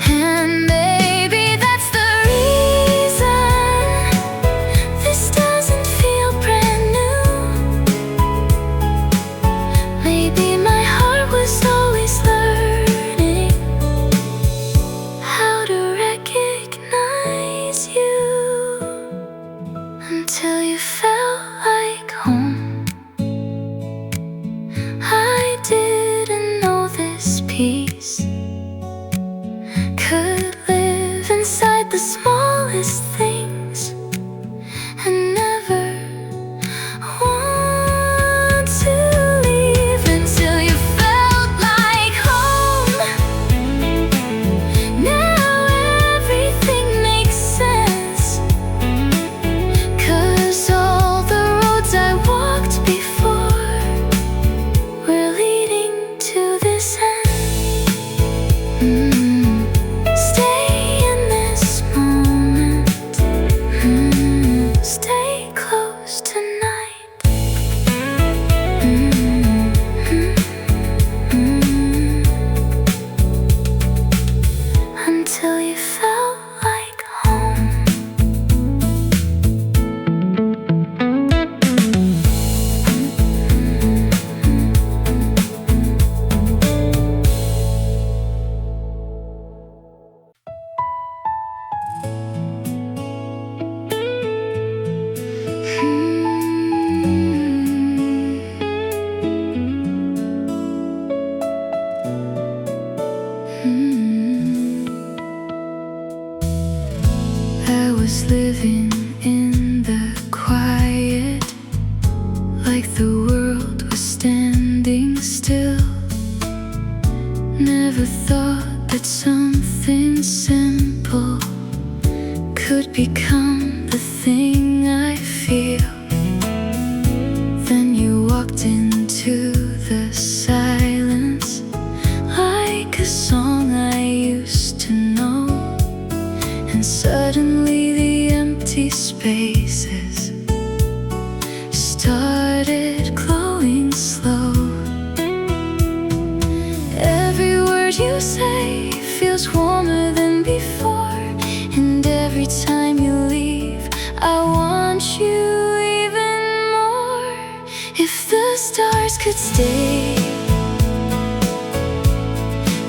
Speaker 1: And maybe that's the reason this doesn't feel brand new. Maybe my heart was always learning how to recognize you. Until you felt like home, I didn't know this peace could live inside the smallest things and never want to leave. Until you felt like home, now everything makes sense. 'Cause all the roads I walked before were leading to this end. Stay in this moment. was living in the quiet, like the world was standing still. Never thought that something simple could become the thing I feel. Then you walked into the silence, like a song I used to know. And suddenly the empty spaces started glowing slow. Every word you say feels warmer than before, and every time you leave, I want you even more. If the stars could stay,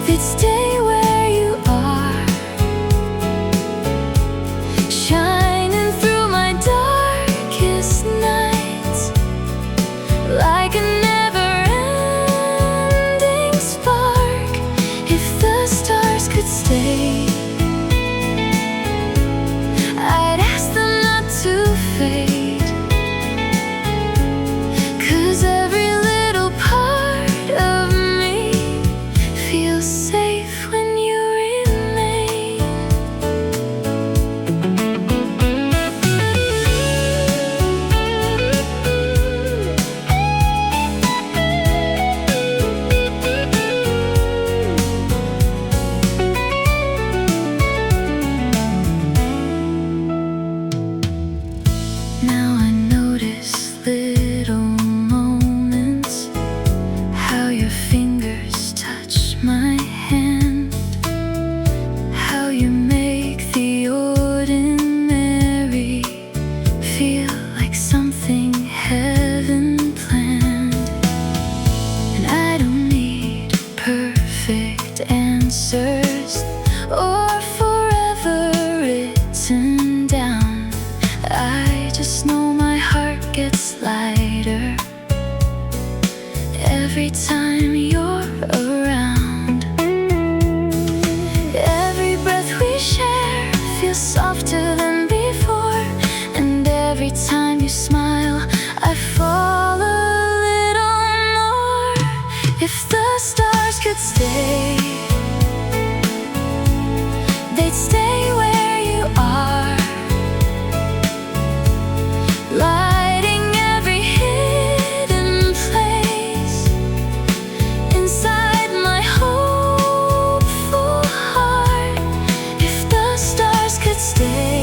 Speaker 1: they'd stay where you are, shining through my darkest nights, like a never-ending spark. If the stars could stay, I'd ask them not to fade, 'cause every little part of me feels safe when you remain. Now I notice little moments, how your fingers touch my hand, how you make the ordinary feel like something heaven planned. And I don't need perfect answers or forever written down. I just know my heart gets lighter every time you're around. Every breath we share feels softer than before, and every time you smile, I fall a little more. If the stars could stay, they'd stay where you are, lighting every hidden place inside my hopeful heart. If the stars could stay,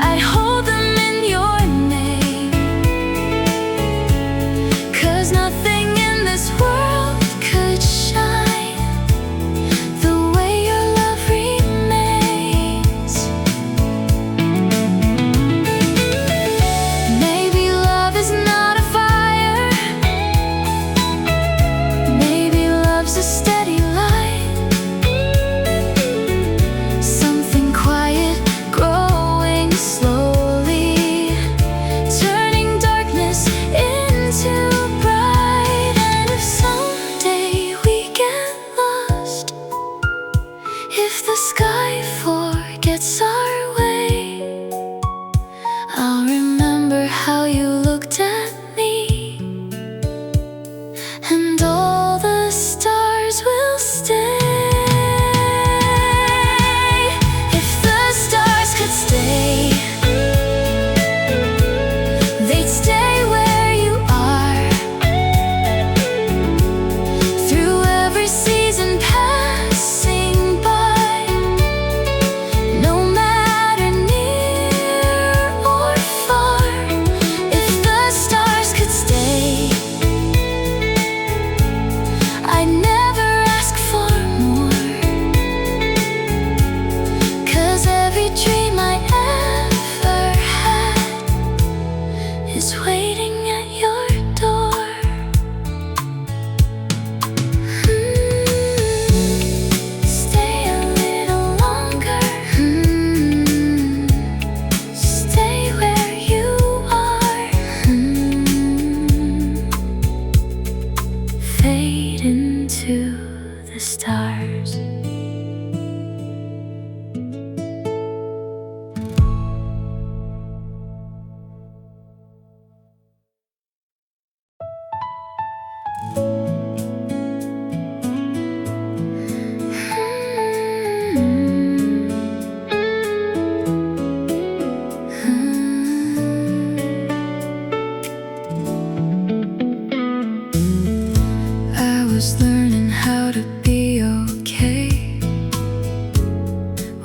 Speaker 1: I'd hold them in your name, 'cause nothing in this world could shine the way your love remains. Maybe love is not a fire, maybe love's a steady light, something quiet growing slowly, turning darkness into bright. And if someday we get lost, if the sky forgets our way, I'll remember how you looked at me, and all the stars will stay. If the stars could stay, they'd stay where you are, through every season passing by. No matter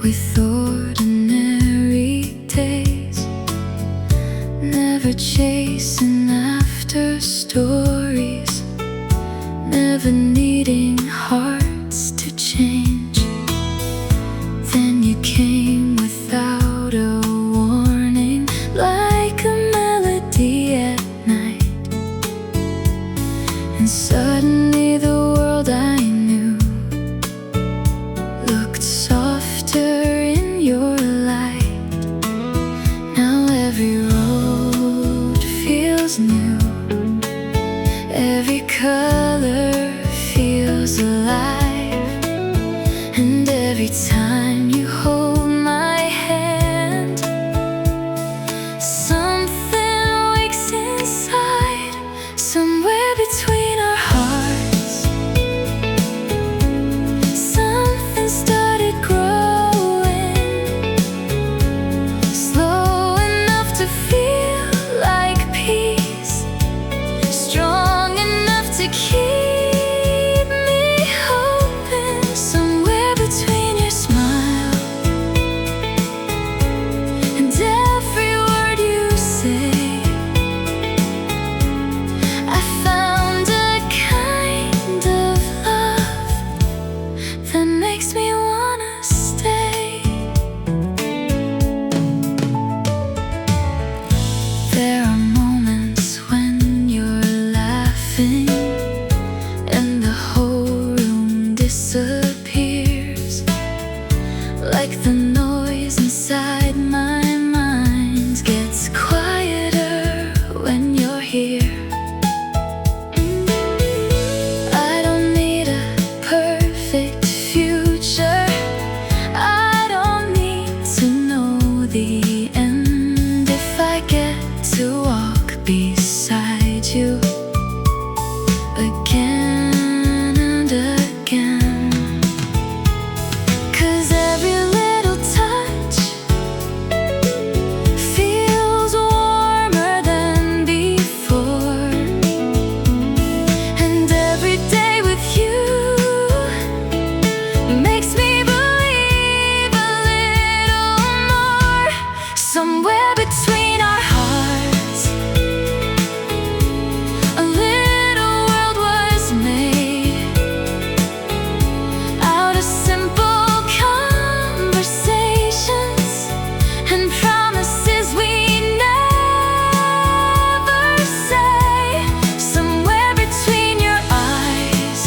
Speaker 1: with ordinary days, never chasing after stories, never needing hearts to change. Then you came without a warning, like a melody at night, and suddenly the world I knew looked softer in your light. Now every road feels new, every color feels alive, and every time you hold my hand, something wakes inside, somewhere between our hearts. Something started growing, slow enough to feel like peace, strong enough to keep me hoping. Somewhere between your smile and every word you say, I found a kind of love that makes me wanna stay. There are moments when you're laughing and the whole room disappears, like the noise inside my mind gets quieter when you're here. I don't need a perfect future, I don't need to know the end. If I get to walk beside you again and again, 'cause every little touch feels warmer than before, and every day with you makes me believe a little more. Somewhere between our hearts, a little world was made out of simple conversations and promises we never say. Somewhere between your eyes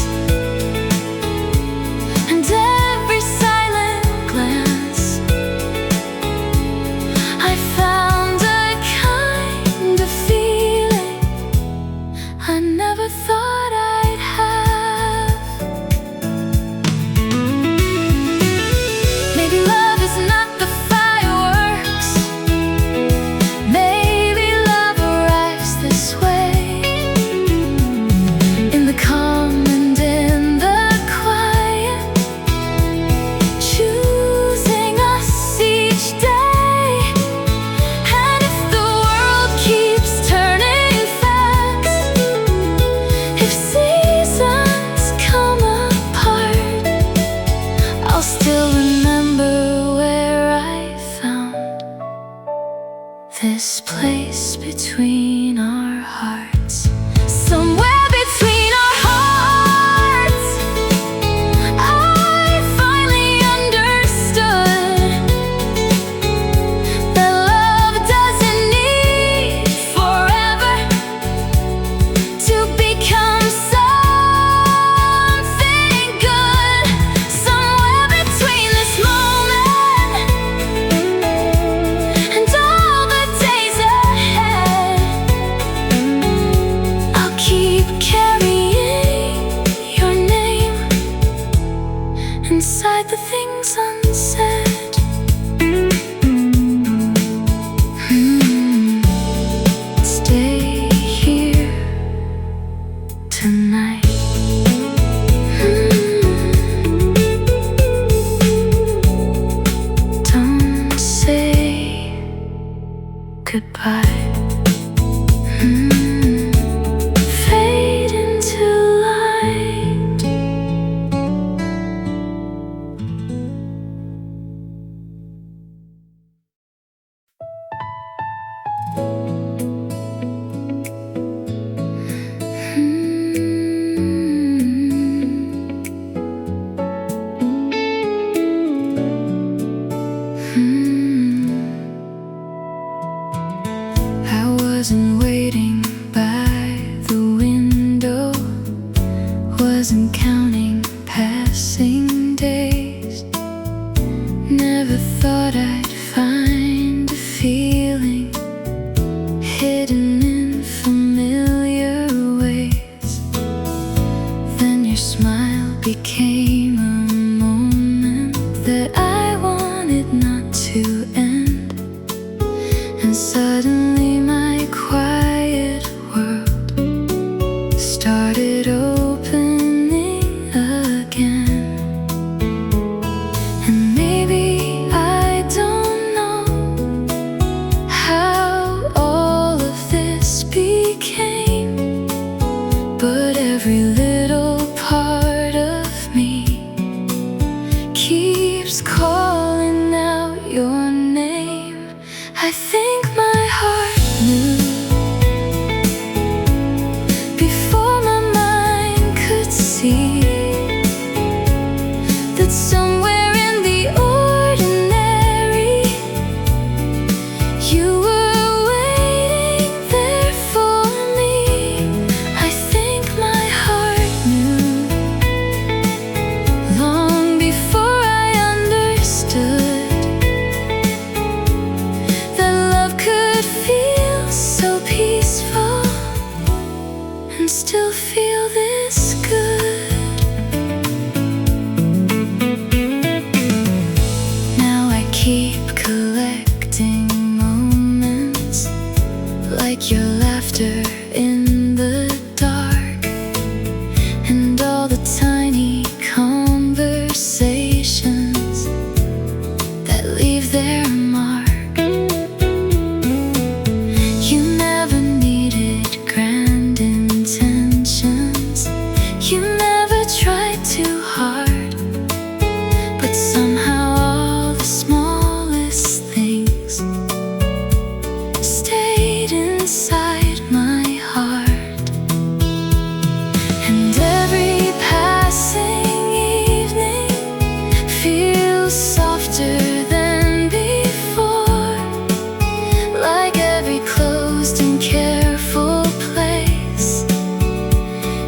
Speaker 1: and every silent glance, I found a kind of feeling I never thought I'd have. Maybe love is not the fireworks, maybe love arrives this way, in the calm and in the quiet, choosing us each day. And if the world keeps turning fast, if seasons come apart, I'll still remember where I found this place between our hearts. Somewhere between our hearts, I finally understood that love doesn't need forever to become something good. Somewhere between this moment and all the days ahead, I'll keep carrying your name inside the things unsaid. Stay here tonight. Don't say goodbye. Fade into light. Never thought I'd find a feeling hidden in familiar ways. Then your smile became a moment that I wanted not to end. And suddenly my quiet world started opening again. And maybe I don't know how all of this became, but every little part of me keeps calling out your name. I think my heart knew before my mind could see that somewhere in the ordinary you were waiting there for me. I think my heart knew long before I understood that love could feel so peaceful and still feel this good. Now I keep collecting moments like your laughter in the dark, and all the tiny conversations that leave their mark. You never needed grand intentions, you never tried too hard, but somehow all the smallest things stayed inside my heart. And every passing evening feels softer than before, like every closed and careful place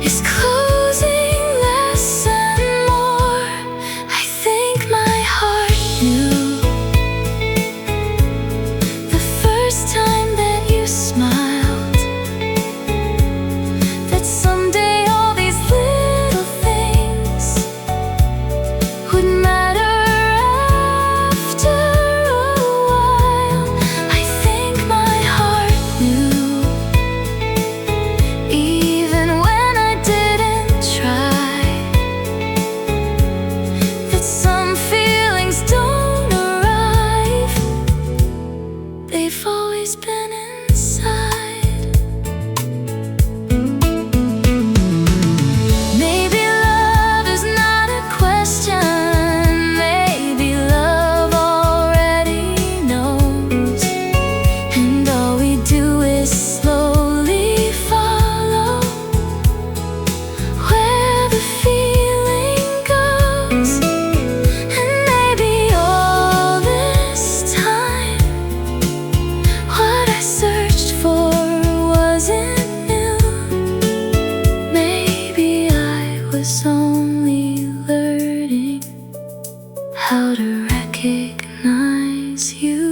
Speaker 1: is closing less and more. I think my heart knew the first time that you smiled that someday all these little things would matter after a while. I think my heart knew, even when I didn't try, that some feelings don't arrive, they've always been inside. Maybe love is not a question, maybe love already knows, and all we do is slowly follow where the feeling goes. And maybe all this time what I searched for wasn't new. Maybe I was only learning how to recognize you.